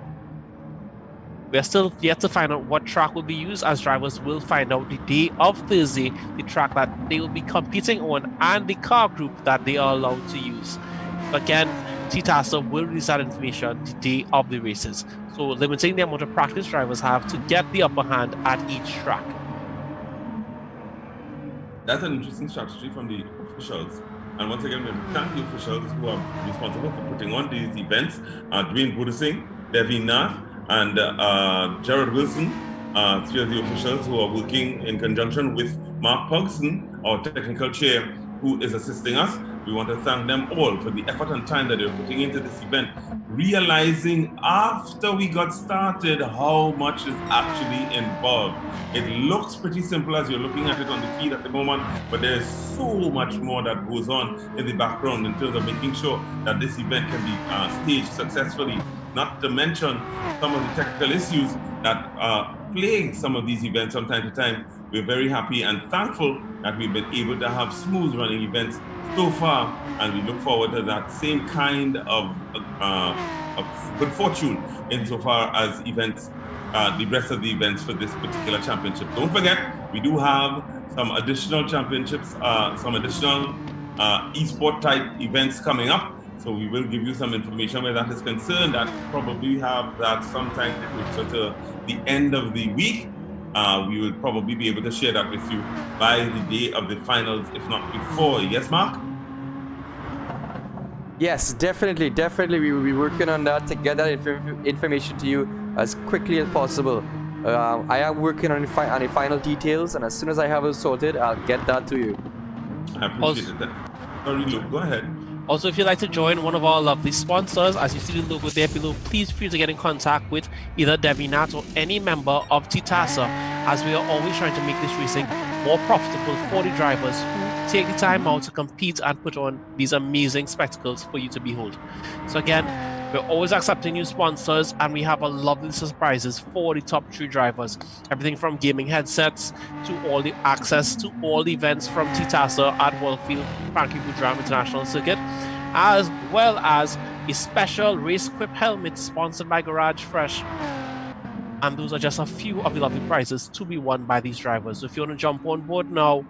We are still yet to find out what track will be used, as drivers will find out the day of Thursday the track that they will be competing on and the car group that they are allowed to use. Again, TTASA will release that information the day of the races, so limiting the amount of practice drivers have to get the upper hand at each track. That's an interesting strategy from the officials. And once again, we thank the officials who are responsible for putting on these events. Dwayne Budasing, Devi Nath, and Gerard Wilson, 3 of the officials who are working in conjunction with Mark Pogson, our technical chair, who is assisting us. We want to thank them all for the effort and time that they're putting into this event, realizing after we got started how much is actually involved. It looks pretty simple as you're looking at it on the feed at the moment, but there's so much more that goes on in the background in terms of making sure that this event can be staged successfully, not to mention some of the technical issues that plague some of these events from time to time. We're very happy and thankful that we've been able to have smooth running events so far, and we look forward to that same kind of good fortune insofar as events, the rest of the events for this particular championship. Don't forget, we do have some additional championships, some additional e-sport type events coming up. So we will give you some information where that is concerned. That probably have that sometime closer to the end of the week. We will probably be able to share that with you by the day of the finals, if not before. Yes, Mark? Yes, definitely. We will be working on that to get that information to you as quickly as possible. I am working on the final details, and as soon as I have it sorted, I'll get that to you. I appreciate that. Sorry, Luke, go ahead. Also, if you'd like to join one of our lovely sponsors, as you see the logo there below, please feel free to get in contact with either Debbie Nat or any member of TTASA, as we are always trying to make this racing more profitable for the drivers who take the time out to compete and put on these amazing spectacles for you to behold. So again, we're always accepting new sponsors, and we have a lovely surprises for the top 3 drivers. Everything from gaming headsets to all the access to all the events from TTASA at Wallfield Frankie Boudram International Circuit, as well as a special race equip helmet sponsored by Garage Fresh. And those are just a few of the lovely prizes to be won by these drivers. So if you want to jump on board now,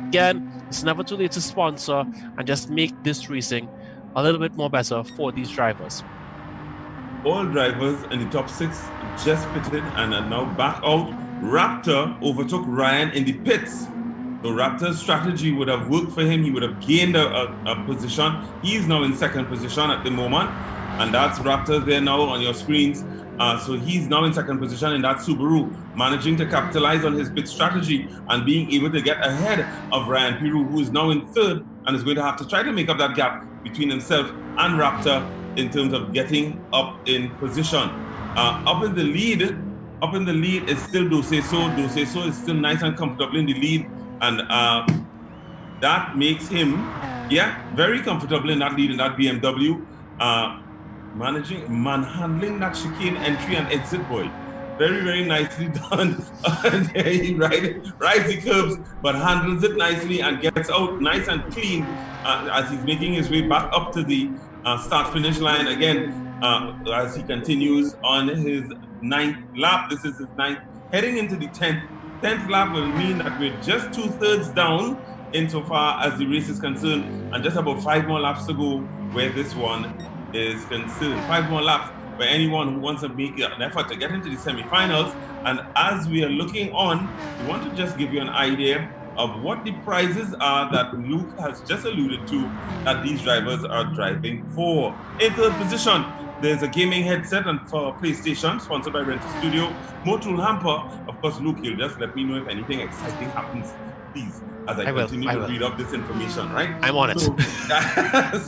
again, it's never too late to sponsor and just make this racing a little bit more better for these drivers. All drivers in the top 6 just pitted and are now back out. Raptor overtook Ryan in the pits. So Raptor's strategy would have worked for him. He would have gained a position. He's now in 2nd position at the moment. And that's Raptor there now on your screens. So he's now in 2nd position in that Subaru, managing to capitalize on his pit strategy and being able to get ahead of Ryan Piru, who is now in 3rd and is going to have to try to make up that gap between himself and Raptor in terms of getting up in position. Up in the lead is still Doseso. Doseso is still nice and comfortable in the lead, and that makes him, very comfortable in that lead in that BMW, manhandling that chicane entry and exit, boy. Very, very nicely done. And he rides the curbs, but handles it nicely and gets out nice and clean as he's making his way back up to the start-finish line again. As he continues on his 9th lap. This is his 9th. Heading into the 10th. 10th lap will mean that we're just 2/3 down insofar as the race is concerned, and just about 5 more laps to go where this one is concerned. 5 more laps for anyone who wants to make an effort to get into the semi-finals. And as we are looking on, we want to just give you an idea of what the prizes are that Luke has just alluded to that these drivers are driving for. In 3rd position, there's a gaming headset and for PlayStation, sponsored by Rental Studio. Motul hamper. Of course, Luke, you'll just let me know if anything exciting happens, please, as I continue to read up this information, right? I'm on it.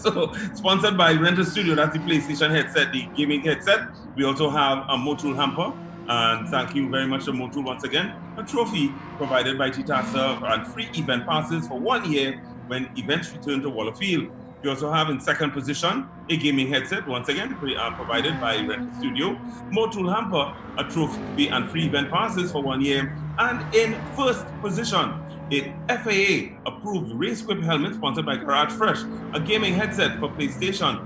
So, sponsored by Rental Studio, that's the PlayStation headset, the gaming headset. We also have a Motul hamper. And thank you very much to Motul once again. A trophy provided by TTASA and free event passes for 1 year when events return to Waller Field. We also have in 2nd position a gaming headset, once again provided by Rental Studio. Motul hamper, a trophy and free event passes for 1 year. And in 1st position, a FIA approved race equip helmet sponsored by Kart Fresh, a gaming headset for PlayStation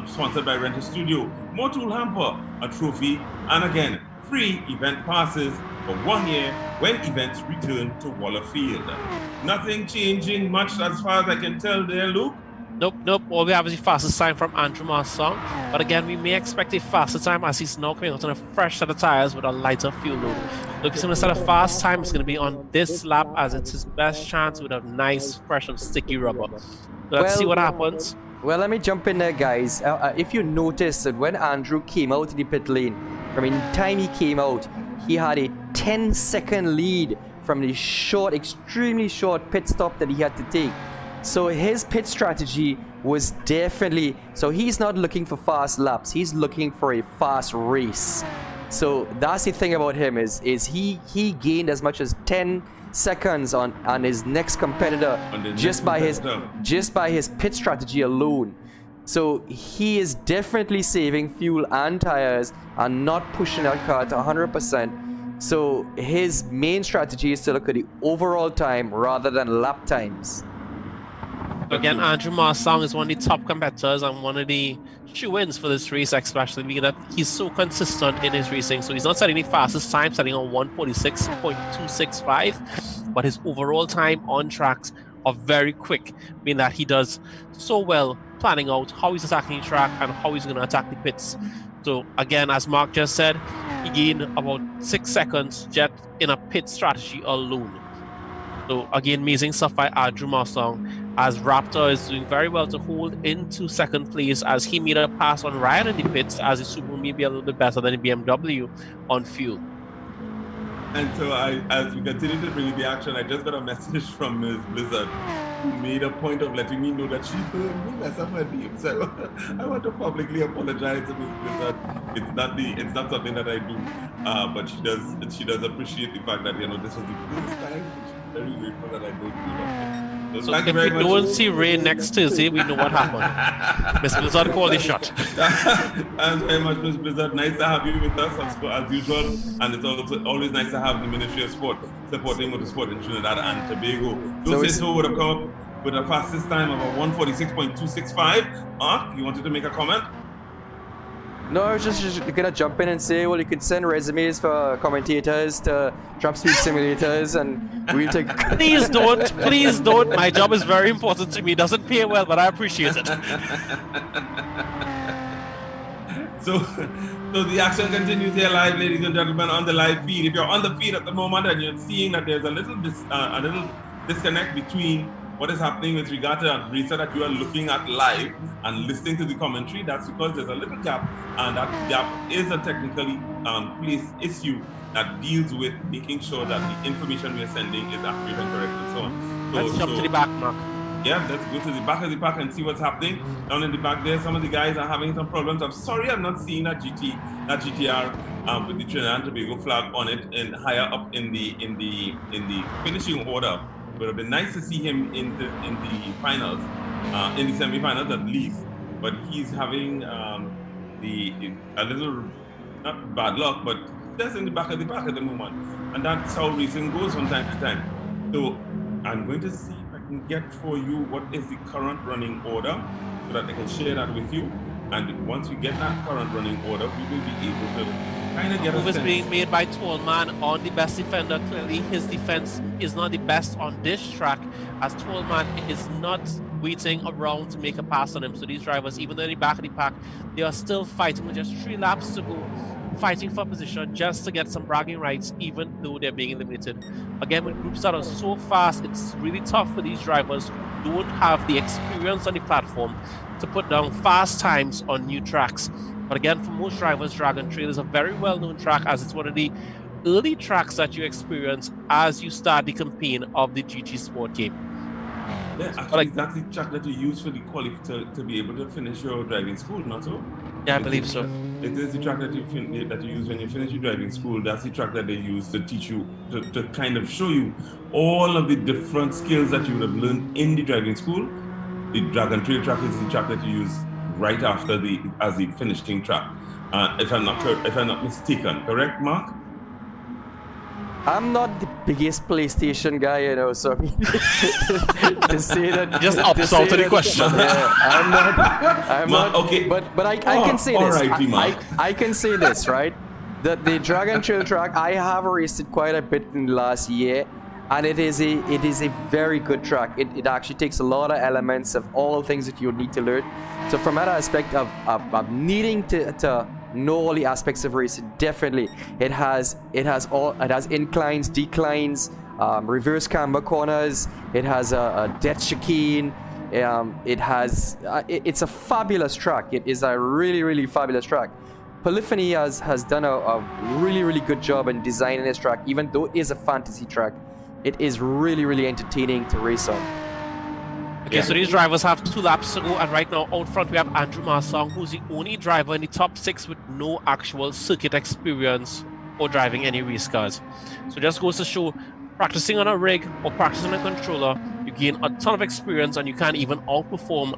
sponsored by Rental Studio. Motul hamper, a trophy, and again, free event passes for 1 year when events return to Waller Field. Nothing changing much as far as I can tell there, Luke. Nope. All we have is the fastest time from Andrew Marsong. But again, we may expect a faster time as he's now coming out on a fresh set of tires with a lighter fuel load. Look, he's going to set a fast time. It's going to be on this lap as it's his best chance with a nice, fresh and sticky rubber. Let's see what happens. Well, let me jump in there, guys. If you notice that when Andrew came out in the pit lane, from the time he came out, he had a 10-second lead from the short, extremely short pit stop that he had to take. So his pit strategy was definitely, so he's not looking for fast laps, he's looking for a fast race. So that's the thing about him is he gained as much as 10 seconds on his next competitor just by his pit strategy alone. So he is definitely saving fuel and tires and not pushing that car to 100%. So his main strategy is to look at the overall time rather than lap times. Again, Andrew Marsong is one of the top competitors and one of the shoe-ins for this race, especially being that he's so consistent in his racing. So he's not setting the fastest time, setting on 1:46.265, but his overall time on tracks are very quick, meaning that he does so well planning out how he's attacking the track and how he's going to attack the pits. So again, as Mark just said, he gained about 6 seconds just in a pit strategy alone. So again, amazing stuff by Andrew Marsong, as Raptor is doing very well to hold into 2nd place as he made a pass on Ryan in the pits, as his Subaru may be a little bit better than the BMW on fuel. And so as we continue to bring the action, I just got a message from Ms. Blizzard, who made a point of letting me know that she heard me mess up her name. So I want to publicly apologize to Ms. Blizzard. It's not something that I do, but she does appreciate the fact that this was the first time. She's very grateful that I don't do that. So if we don't see Ray next Thursday, we know what happened. Ms. Blizzard called the shot. Thanks very much, Ms. Blizzard. Nice to have you with us as usual. And it's also always nice to have the Ministry of Sport supporting motorsport in Trinidad and Tobago. So would have come up with a fastest time of a 1:46.265. Mark, you wanted to make a comment? No, I was just gonna jump in and say, well, you can send resumes for commentators to Trump Speed Simulators, and we'll take. Please don't. My job is very important to me. It doesn't pay well, but I appreciate it. So the action continues here live, ladies and gentlemen, on the live feed. If you're on the feed at the moment and you're seeing that there's a little disconnect between what is happening with regard to a racer that you are looking at live and listening to the commentary, that's because there's a little gap, and that gap is a technically placed issue that deals with making sure that the information we are sending is accurate and correct and so on. Let's jump to the back, Mark. Yeah, let's go to the back of the pack and see what's happening. Down in the back there, some of the guys are having some problems. I'm sorry I'm not seeing that GTR with the Trinidad and Tobago flag on it and higher up in the finishing order. It would have been nice to see him in the finals, in the semi-finals at least. But he's having a little, not bad luck, but just in the back of the pack at the moment. And that's how racing goes from time to time. So I'm going to see if I can get for you what is the current running order so that I can share that with you. And once we get that current running order, we will be able to kind of get a move is sense. being made by Tollman on the best defender. Clearly, his defense is not the best on this track, as Tollman is not waiting around to make a pass on him. So these drivers, even though in the back of the pack, they are still fighting with just 3 laps to go, fighting for position just to get some bragging rights, even though they're being eliminated. Again, with groups that are so fast, it's really tough for these drivers who don't have the experience on the platform to put down fast times on new tracks. But again, for most drivers, Dragon Trail is a very well-known track, as it's one of the early tracks that you experience as you start the campaign of the GT Sport game. Yeah, actually, that's the track that you use for the to be able to finish your driving school, not so? Yeah, I believe so. It is the track that you use when you finish your driving school. That's the track that they use to teach you, to kind of show you all of the different skills that you would have learned in the driving school. The Dragon Trail track is the track that you use right after as the finishing track. If I'm not mistaken, correct, Mark? I'm not the biggest PlayStation guy, you know, so I mean, to say that Just opts out to the question. Yeah, I'm not. Okay. But I can say this. Alrighty, Mark. I can say this, right? That the Dragon Trail track, I have raced it quite a bit in the last year, and it is a very good track. It actually takes a lot of elements of all the things that you need to learn. So from that aspect of needing to know all the aspects of racing, definitely it has inclines, declines, reverse camber corners. It has a death chicane. It's a fabulous track. It is a really fabulous track. Polyphony has done a really good job in designing this track. Even though it is a fantasy track, it is really entertaining to race on. Okay, so these drivers have 2 laps to go, and right now out front we have Andrew Marsong, who's the only driver in the top 6 with no actual circuit experience or driving any race cars. So just goes to show, practicing on a rig or practicing on a controller, you gain a ton of experience and you can even outperform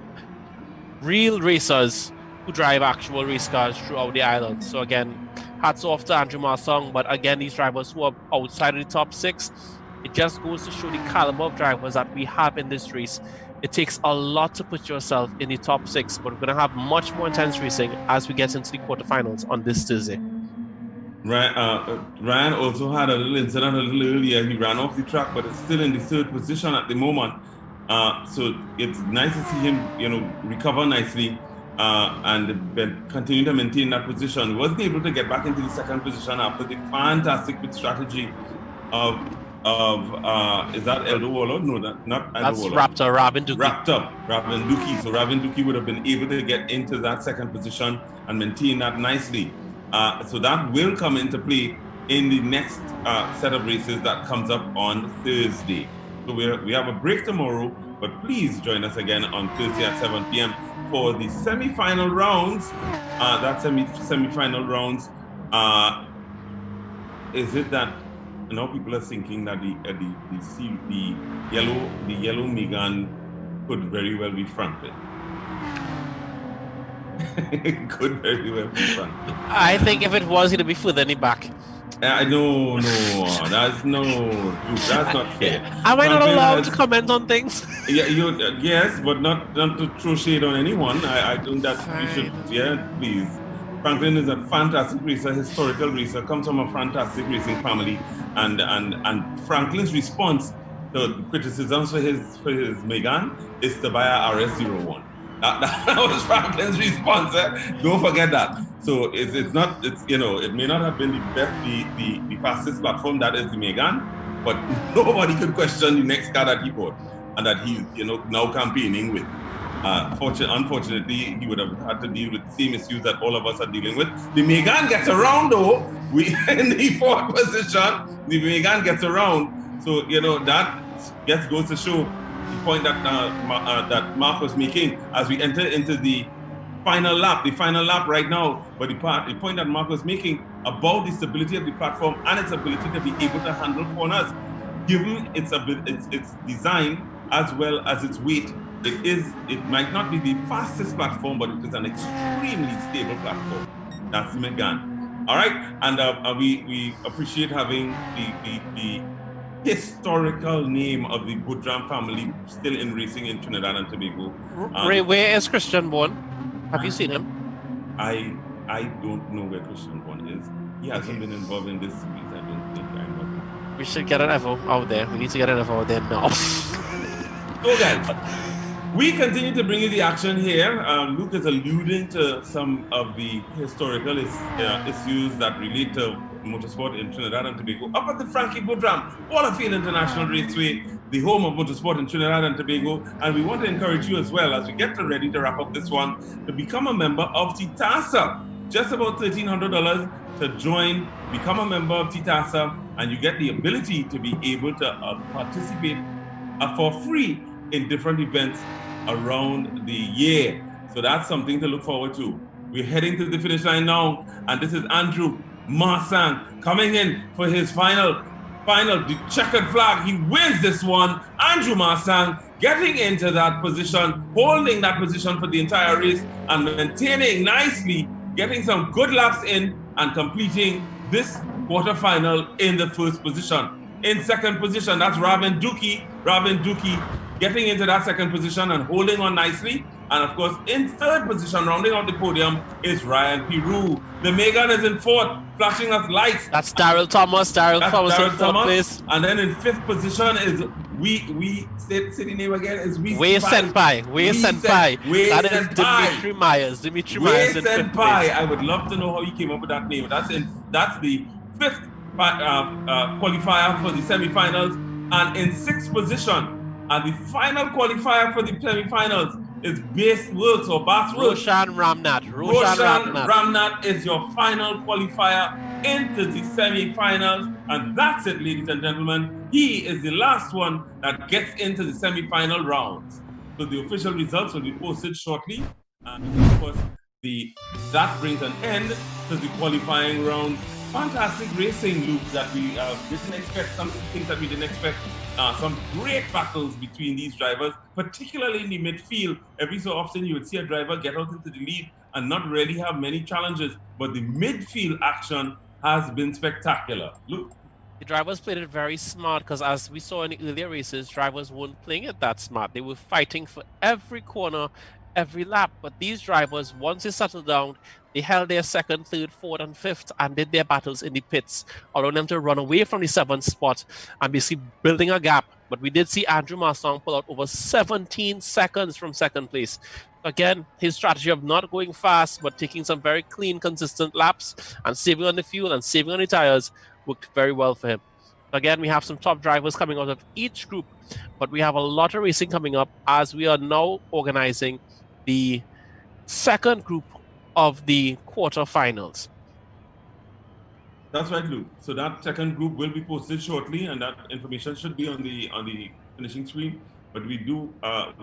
real racers who drive actual race cars throughout the island. So again, hats off to Andrew Marsong, but again, these drivers who are outside of the top 6, it just goes to show the caliber of drivers that we have in this race. It takes a lot to put yourself in the top 6, but we're going to have much more intense racing as we get into the quarterfinals on this Thursday. Ryan also had a little incident a little earlier. He ran off the track, but is still in the 3rd position at the moment. So it's nice to see him, recover nicely and continue to maintain that position. He wasn't able to get back into the 2nd position after the fantastic strategy of is that Eldo Waller? No, not Eldo That's Waller. Raptor, Robin Duki. Rabin Duki. So Rabin Duki would have been able to get into that 2nd position and maintain that nicely. So that will come into play in the next set of races that comes up on Thursday. So we have a break tomorrow, but please join us again on Thursday at 7 p.m. for the semi-final rounds. Semi-final rounds. Is it that? Now people are thinking that the yellow Megane could very well be Franklin. It could very well be Franklin. I think if it was, it'd be further in the back. No, that's not fair. Am I not Franklin allowed to comment on things? Yeah, yes, but not to throw shade on anyone. I think that we should. Yeah, please. Franklin is a fantastic racer, historical racer, comes from a fantastic racing family, and Franklin's response to criticisms for his Megane is to buy a RS01. That was Franklin's response. Don't forget that. So it may not have been the fastest platform, that is the Megane, but nobody could question the next car that he bought and that he's now campaigning with. Unfortunately, he would have had to deal with the same issues that all of us are dealing with. The Megane gets around though. We in the 4th position. The Megane gets around. So that goes to show the point that that Mark was making as we enter into the final lap. The final lap right now, but the point that Mark was making about the stability of the platform and its ability to be able to handle corners, given its design as well as its weight. It might not be the fastest platform, but it is an extremely stable platform. That's the Megane. All right, and we appreciate having the historical name of the Boudram family still in racing in Trinidad and Tobago. Ray, where is Christian born? Have you seen him? I don't know where Christian Born is. He hasn't been involved in this series. I don't think I'm not. We should get an Evo out there. We need to get an Evo out there now. So guys, we continue to bring you the action here. Luke is alluding to some of the historical issues that relate to motorsport in Trinidad and Tobago. Up at the Frankie Boudram Waterfield International Raceway, the home of motorsport in Trinidad and Tobago. And we want to encourage you as well, as we get ready to wrap up this one, to become a member of TTASA. Just about $1,300 to join, become a member of TTASA, and you get the ability to be able to participate for free in different events around the year. So that's something to look forward to. We're heading to the finish line now, and this is Andrew Marsang coming in for his final, the checkered flag. He wins this one. Andrew Marsang getting into that position, holding that position for the entire race, and maintaining nicely, getting some good laps in, and completing this quarterfinal in the first position. In second position, that's Ravin Duki. Getting into that second position and holding on nicely. And of course, in third position, rounding out the podium, is Ryan Piru. The Megan is in fourth, flashing us lights. That's Daryl Thomas. Daryl Thomas in fourth place. And then in fifth position is say the name again, is Wei Senpai. That is Dimitri Myers. Dimitri Myers in fifth place. I would love to know how he came up with that name. That's the fifth qualifier for the semifinals. And in sixth position, and the final qualifier for the semifinals is Bass Works. Roshan Ramnath. Roshan Ramnath is your final qualifier into the semifinals. And that's it, ladies and gentlemen. He is the last one that gets into the semifinal rounds. So the official results will be posted shortly. And of course, that brings an end to the qualifying rounds. Fantastic racing, Luke, that we didn't expect, some things that we didn't expect. Some great battles between these drivers, particularly in the midfield. Every so often you would see a driver get out into the lead and not really have many challenges, but the midfield action has been spectacular. Look. The drivers played it very smart, because as we saw in the earlier races, drivers weren't playing it that smart. They were fighting for every corner, every lap. But these drivers, once they settled down, they held their second, third, fourth, and fifth and did their battles in the pits, allowing them to run away from the seventh spot and basically building a gap. But we did see Andrew Marsang pull out over 17 seconds from second place. Again, his strategy of not going fast, but taking some very clean, consistent laps and saving on the fuel and saving on the tires worked very well for him. Again, we have some top drivers coming out of each group, but we have a lot of racing coming up as we are now organizing the second group of the quarterfinals. That's right, Luke. So that second group will be posted shortly, and that information should be on the finishing screen. But we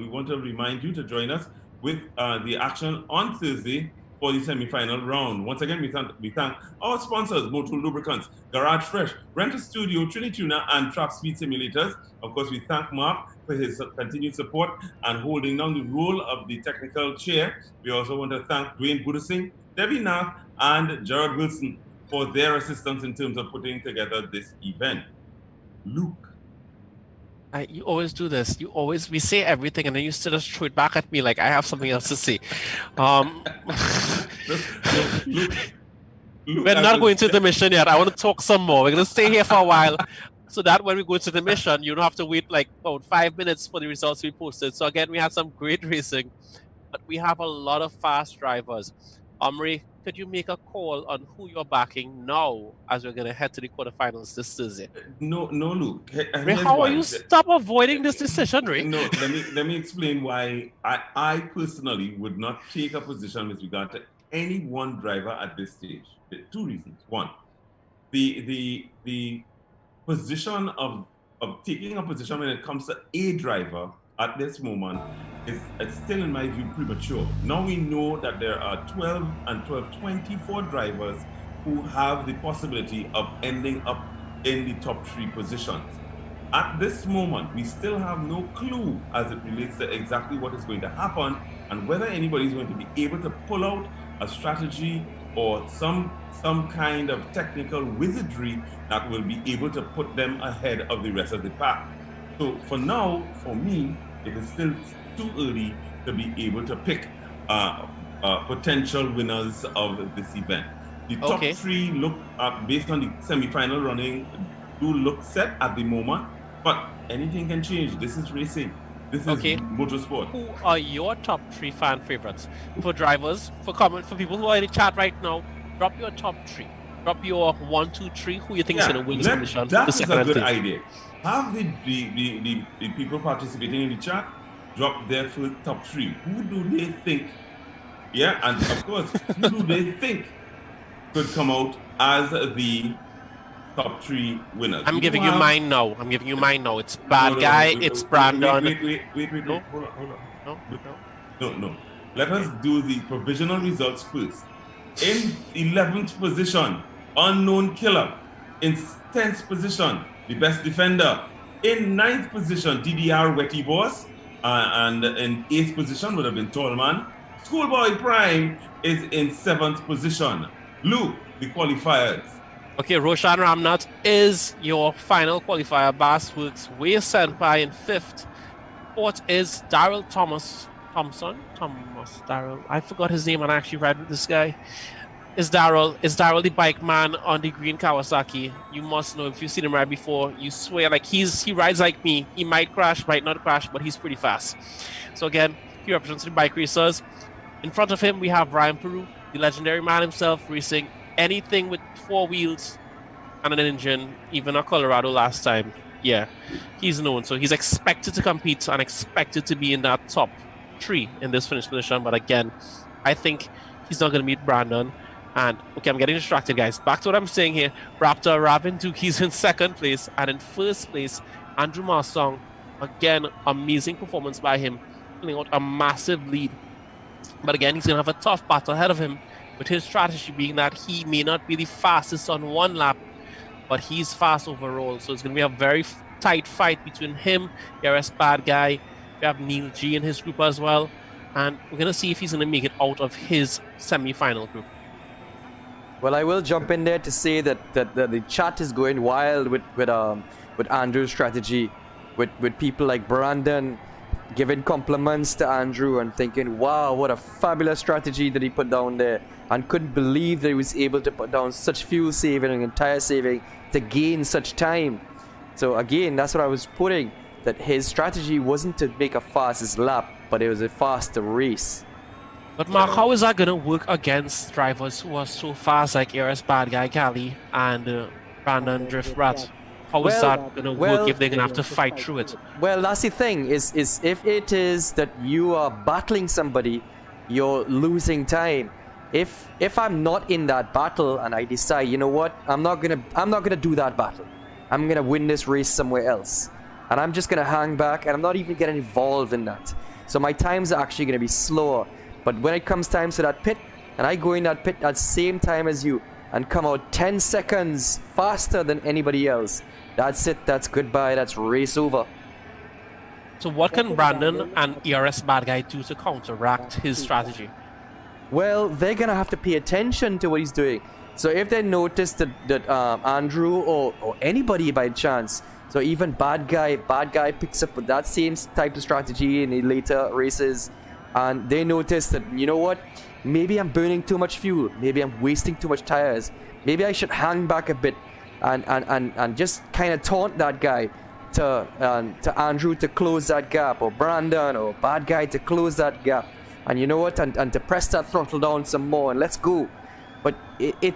want to remind you to join us with the action on Thursday for the semi-final round. Once again, we thank our sponsors, Motul Lubricants, Garage Fresh, Rental Studio, Trinituna, and Trap Speed Simulators. Of course, we thank Mark for his continued support and holding down the role of the technical chair. We also want to thank Dwayne Budasing, Debbie Nath, and Gerard Wilson for their assistance in terms of putting together this event. Luke. You always do this. We say everything and then you still just throw it back at me like I have something else to say. We're not going to the mission yet. I want to talk some more. We're going to stay here for a while so that when we go to the mission, you don't have to wait like about 5 minutes for the results to be posted. So again, we had some great racing, but we have a lot of fast drivers. Omri, could you make a call on who you're backing now as we're going to head to the quarterfinals this Thursday? No, Luke. Ray, how are you? Stop avoiding this decision, Ray. No, let me explain why I personally would not take a position with regard to any one driver at this stage. There are two reasons. One, the position of taking a position when it comes to a driver at this moment is still, in my view, premature. Now we know that there are 24 drivers who have the possibility of ending up in the top 3 positions. At this moment, we still have no clue as it relates to exactly what is going to happen and whether anybody is going to be able to pull out a strategy or some kind of technical wizardry that will be able to put them ahead of the rest of the pack. So for now, for me, it is still too early to be able to pick potential winners of this event. The top three look, based on the semi-final running, do look set at the moment, but anything can change. This is racing. This is motorsport. Who are your top 3 fan favorites? For drivers, for people who are in the chat right now, drop your top 3. Drop your 1, 2, 3. Who you think is going to win this competition? That is a good idea. Have the people participating in the chat drop their first top 3. Who do they think? Yeah, and of course, who do they think could come out as the top 3 winners? I'm giving you mine now. It's Bad Guy, it's Brandon. Wait. No. Let us do the provisional results first. In 11th position, Unknown Killer. In 10th position, the Best Defender. In 9th position, DDR Wetty Boss. And in 8th position would have been Tallman. Schoolboy Prime is in 7th position. Luke, the qualifiers. Okay, Roshan Ramnath is your final qualifier. Bass Works, Way Senpai in 5th. 4th is Daryl Daryl. I forgot his name and I actually ride with this guy. Is Daryl the bike man on the green Kawasaki? You must know, if you've seen him ride before, you swear like he rides like me. He might crash, might not crash, but he's pretty fast. So again, he represents the bike racers. In front of him, we have Ryan Peru, the legendary man himself, racing anything with 4 wheels and an engine, even at Colorado last time. Yeah, he's known. So he's expected to compete and expected to be in that top 3 in this finish position. But again, I think he's not going to meet Brandon. And, okay, I'm getting distracted, guys. Back to what I'm saying here. Raptor Ravin Dukes in 2nd place. And in 1st place, Andrew Marsong. Again, amazing performance by him, pulling out a massive lead. But again, he's going to have a tough battle ahead of him, with his strategy being that he may not be the fastest on one lap, but he's fast overall. So it's going to be a very tight fight between him, RS Bad Guy. We have Neil G in his group as well. And we're going to see if he's going to make it out of his semi-final group. Well, I will jump in there to say that the chat is going wild with Andrew's strategy, with people like Brandon giving compliments to Andrew and thinking, wow, what a fabulous strategy that he put down there, and couldn't believe that he was able to put down such fuel saving and tire saving to gain such time. So again, that's what I was putting, that his strategy wasn't to make a fastest lap, but it was a faster race. But Mark, how is that going to work against drivers who are so fast like RS Bad Guy Cali and Brandon Drift Rat? How is that going to work if they're going to have to fight through it? Well, that's the thing, is if it is that you are battling somebody, you're losing time. If I'm not in that battle and I decide, you know what, I'm not gonna do that battle. I'm gonna win this race somewhere else. And I'm just gonna hang back and I'm not even getting involved in that. So my times are actually gonna be slower. But when it comes time to that pit, and I go in that pit at the same time as you and come out 10 seconds faster than anybody else, that's it, that's goodbye, that's race over. So what can Brandon and ERS Bad Guy do to counteract his strategy? Well, they're gonna have to pay attention to what he's doing. So if they notice that Andrew or anybody by chance, so even Bad Guy picks up with that same type of strategy in the later races, and they notice that, you know what, maybe I'm burning too much fuel, maybe I'm wasting too much tires, maybe I should hang back a bit and just kind of taunt that guy to Andrew to close that gap, or Brandon or Bad Guy to close that gap, and you know what, and to press that throttle down some more and let's go. But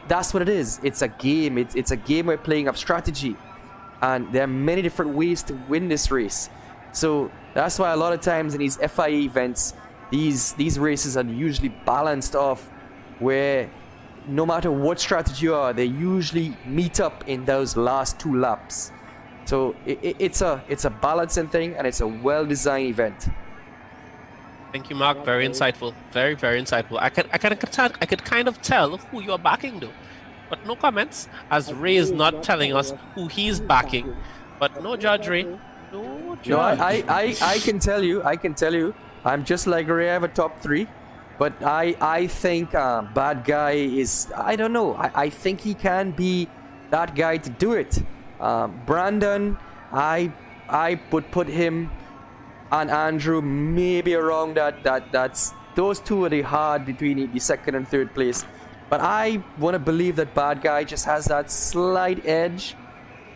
that's what it is. It's a game. It's a game we're playing of strategy, and there are many different ways to win this race. So that's why a lot of times in these FIA events, these races are usually balanced off, where no matter what strategy you are, they usually meet up in those last 2 laps. So it's a balancing thing, and it's a well-designed event. Thank you, Mark. Very insightful. Very, very insightful. I could kind of tell who you're backing, though, but no comments, as Ray is not telling us who he's backing. But no judge, Ray. No judge. No, I can tell you. I'm just like Ray. I have a top 3, But I think Bad Guy is, I don't know, I think he can be that guy to do it. Brandon, I would put him and Andrew maybe around that's those two are the hard between the second and third place. But I want to believe that Bad Guy just has that slight edge.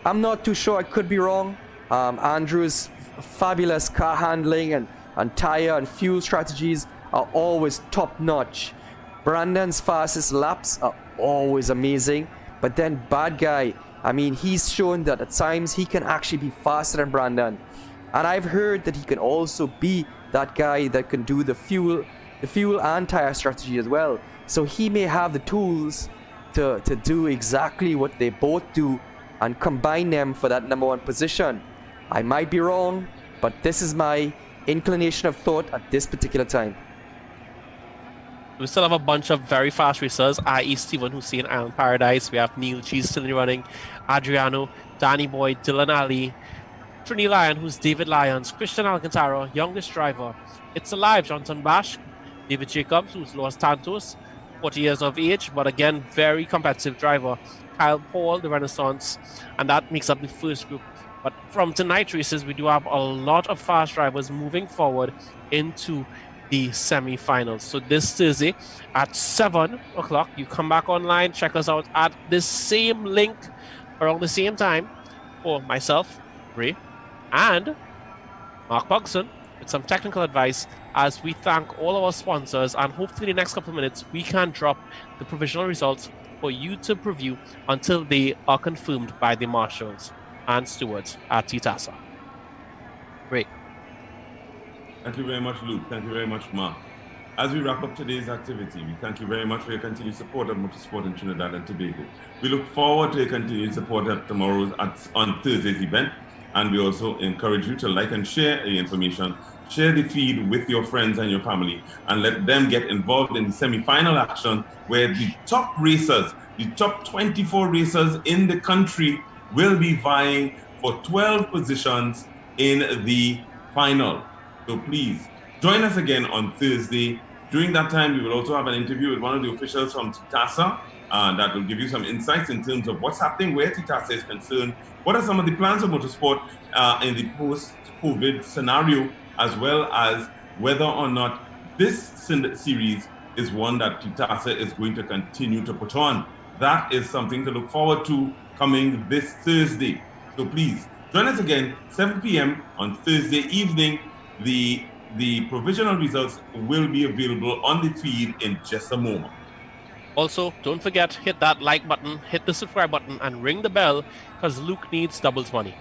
I'm not too sure, I could be wrong. Andrew's fabulous car handling and tire and fuel strategies are always top notch. Brandon's fastest laps are always amazing. But then Bad Guy, I mean, he's shown that at times he can actually be faster than Brandon. And I've heard that he can also be that guy that can do the fuel and tire strategy as well. So he may have the tools to do exactly what they both do and combine them for that number one position. I might be wrong, but this is my inclination of thought at this particular time. We still have a bunch of very fast racers, i.e. Stephen Hussein, Island Paradise. We have Neil Cheese still in the running, Adriano, Danny Boy, Dylan Ali, Trini Lyon, who's David Lyons, Christian Alcantara, youngest driver. It's Alive, Johnson Bash, David Jacobs, who's Los Santos, 40 years of age, but again, very competitive driver. Kyle Paul, the Renaissance, and that makes up the first group. But from tonight's races, we do have a lot of fast drivers moving forward into the semi-finals. So this Thursday at 7 o'clock, you come back online, check us out at this same link around the same time for myself, Ray, and Mark Bogson with some technical advice as we thank all our sponsors, and hopefully in the next couple of minutes we can drop the provisional results for you to preview until they are confirmed by the marshals and stewards at TTASA. Great. Thank you very much, Luke. Thank you very much, Mark. As we wrap up today's activity, we thank you very much for your continued support of motorsport in Trinidad and Tobago. We look forward to your continued support at on Thursday's event, and we also encourage you to like and share the information, share the feed with your friends and your family, and let them get involved in the semi-final action where the top racers, the top 24 racers in the country will be vying for 12 positions in the final. So please join us again on Thursday. During that time, we will also have an interview with one of the officials from TTASA that will give you some insights in terms of what's happening, where TTASA is concerned, what are some of the plans of motorsport in the post-COVID scenario, as well as whether or not this series is one that TTASA is going to continue to put on. That is something to look forward to coming this Thursday. So please join us again, 7 p.m. on Thursday evening. The provisional results will be available on the feed in just a moment. Also, don't forget, hit that like button, hit the subscribe button, and ring the bell, because Luke needs doubles money.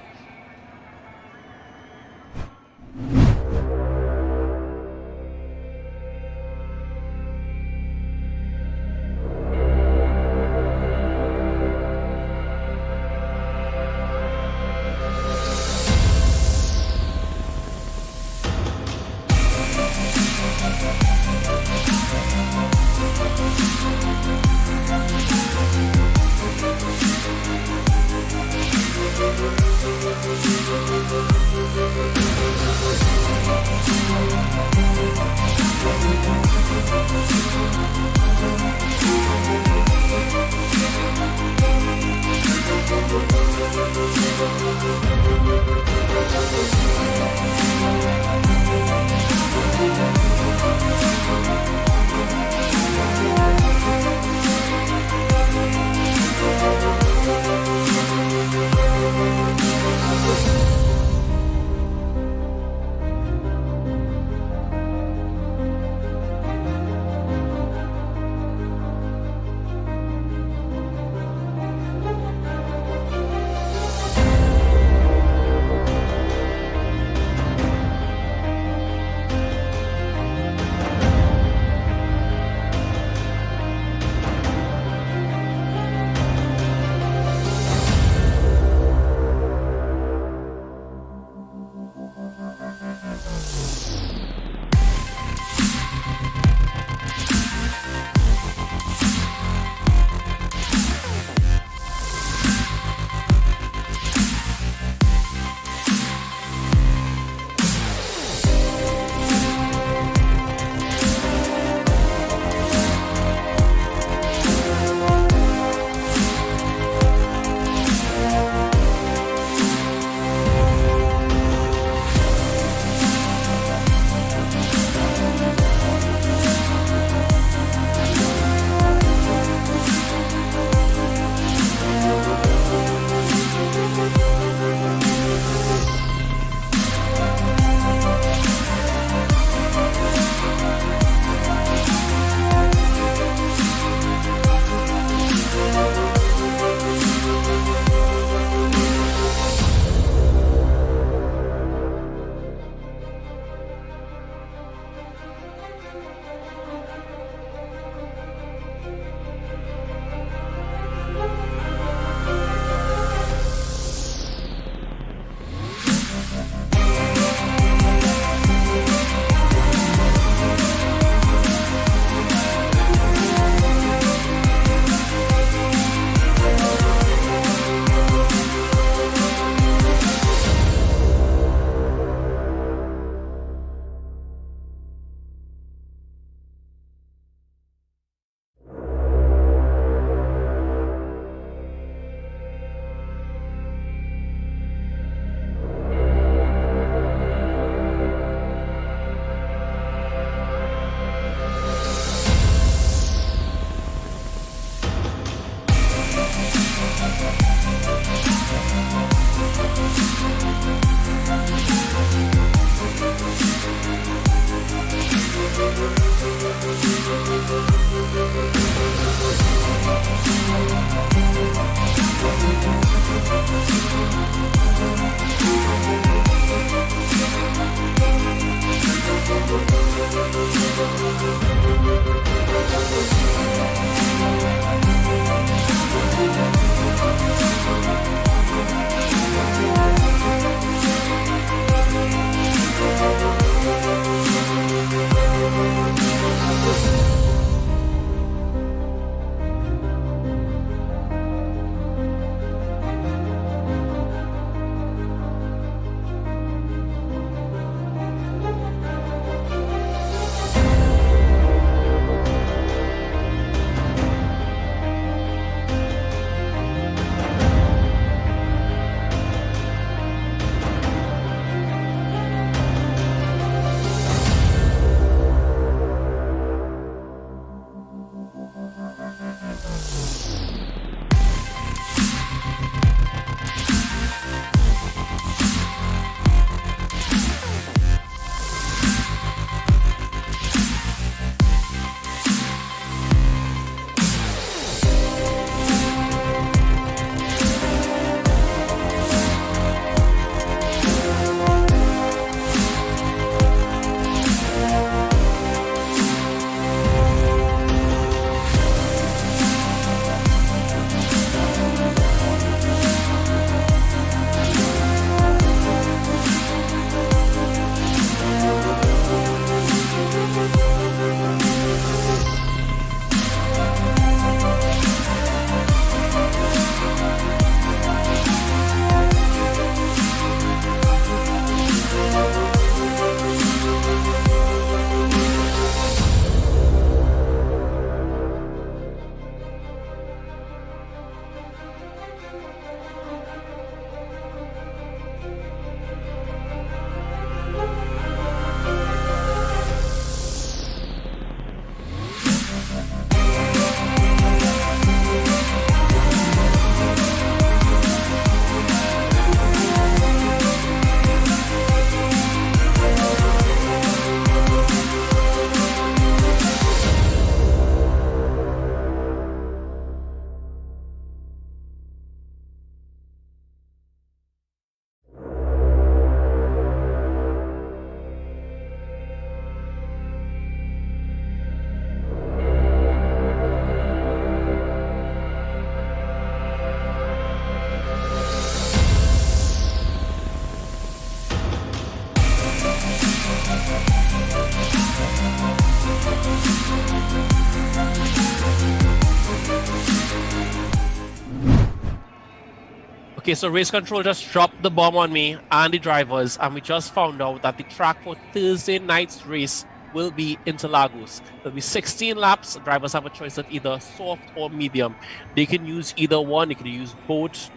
Okay, so race control just dropped the bomb on me and the drivers, and we just found out that the track for Thursday night's race will be Interlagos. There'll be 16 laps. Drivers have a choice of either soft or medium. They can use either one. They can use both.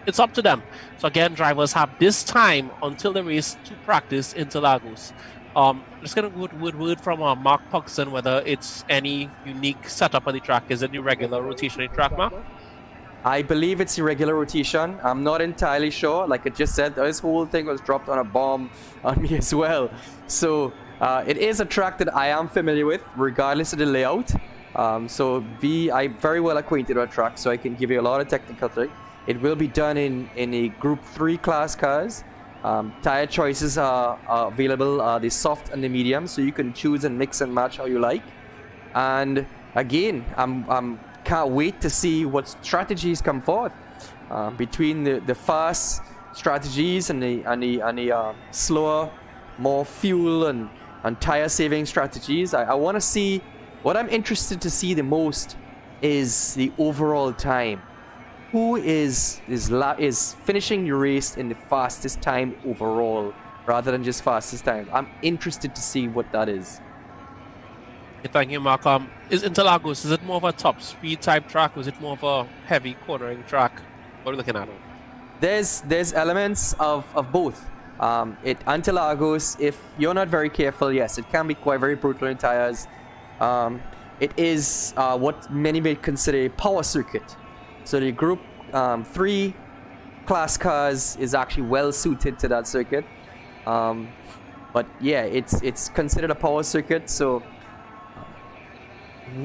It's up to them. So again, drivers have this time until the race to practice Interlagos. Just gonna go with word from Mark Puxton whether it's any unique setup on the track. Is it the regular rotation track, Mark? I believe it's irregular rotation. I'm not entirely sure. Like I just said, this whole thing was dropped on a bomb on me as well. So it is a track that I am familiar with, regardless of the layout. I'm very well acquainted with the track, so I can give you a lot of technical thing. It will be done in a Group 3 class cars. Tire choices are available, the soft and the medium, so you can choose and mix and match how you like. And again, I'm can't wait to see what strategies come forth between the fast strategies and the slower, more fuel and tire saving strategies. I want to see, what I'm interested to see the most is the overall time. Who is finishing your race in the fastest time overall, rather than just fastest time? I'm interested to see what that is. Thank you, Mark. Is Interlagos, is it more of a top speed type track, or is it more of a heavy cornering track? What are we looking at? There's elements of both. Interlagos, if you're not very careful, yes, it can be quite very brutal in tires. It is what many may consider a power circuit. So the Group 3 class cars is actually well suited to that circuit. But yeah, it's considered a power circuit, so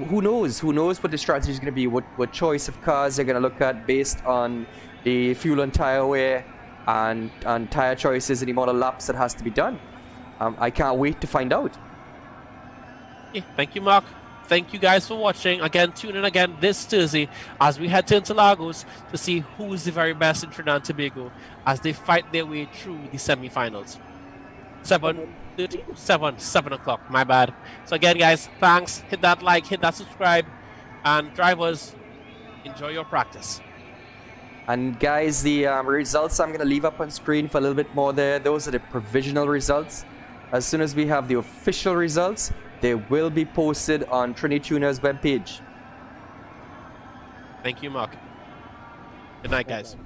who knows what the strategy is going to be, what choice of cars they're going to look at based on the fuel and tire wear and tire choices and the amount of laps that has to be done. I can't wait to find out. Yeah, thank you, Mark. Thank you guys for watching. Again, tune in again this Thursday as we head to Interlagos to see who is the very best in Trinidad and Tobago as they fight their way through the semi-finals. 7 o'clock, my bad. So again, guys, thanks. Hit that like, hit that subscribe, and drivers, enjoy your practice. And guys, the results I'm going to leave up on screen for a little bit more there. Those are the provisional results. As soon as we have the official results, they will be posted on Trini Tuner's webpage. Thank you, Mark. Good night, guys.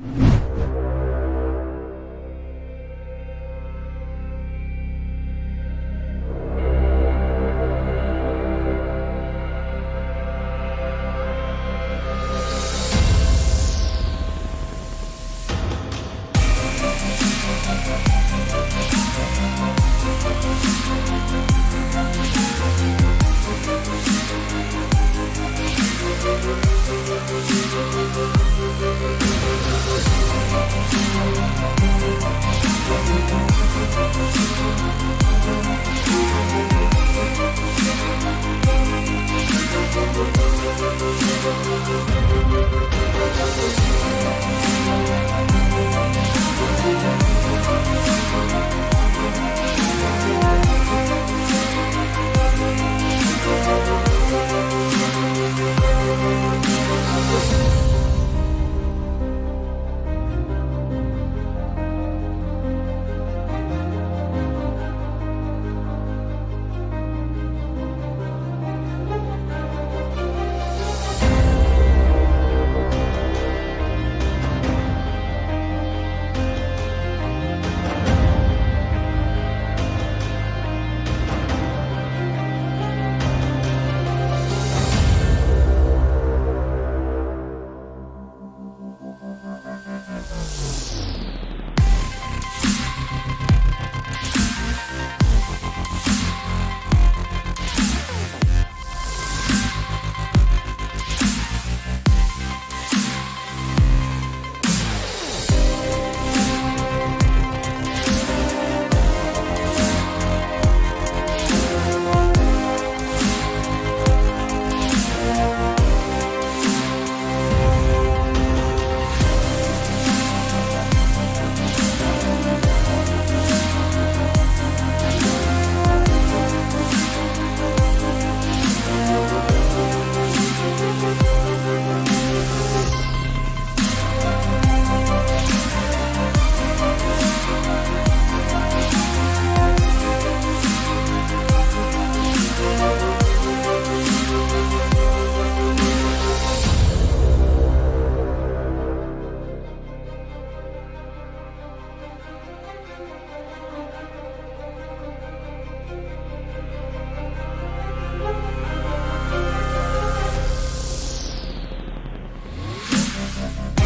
Bye.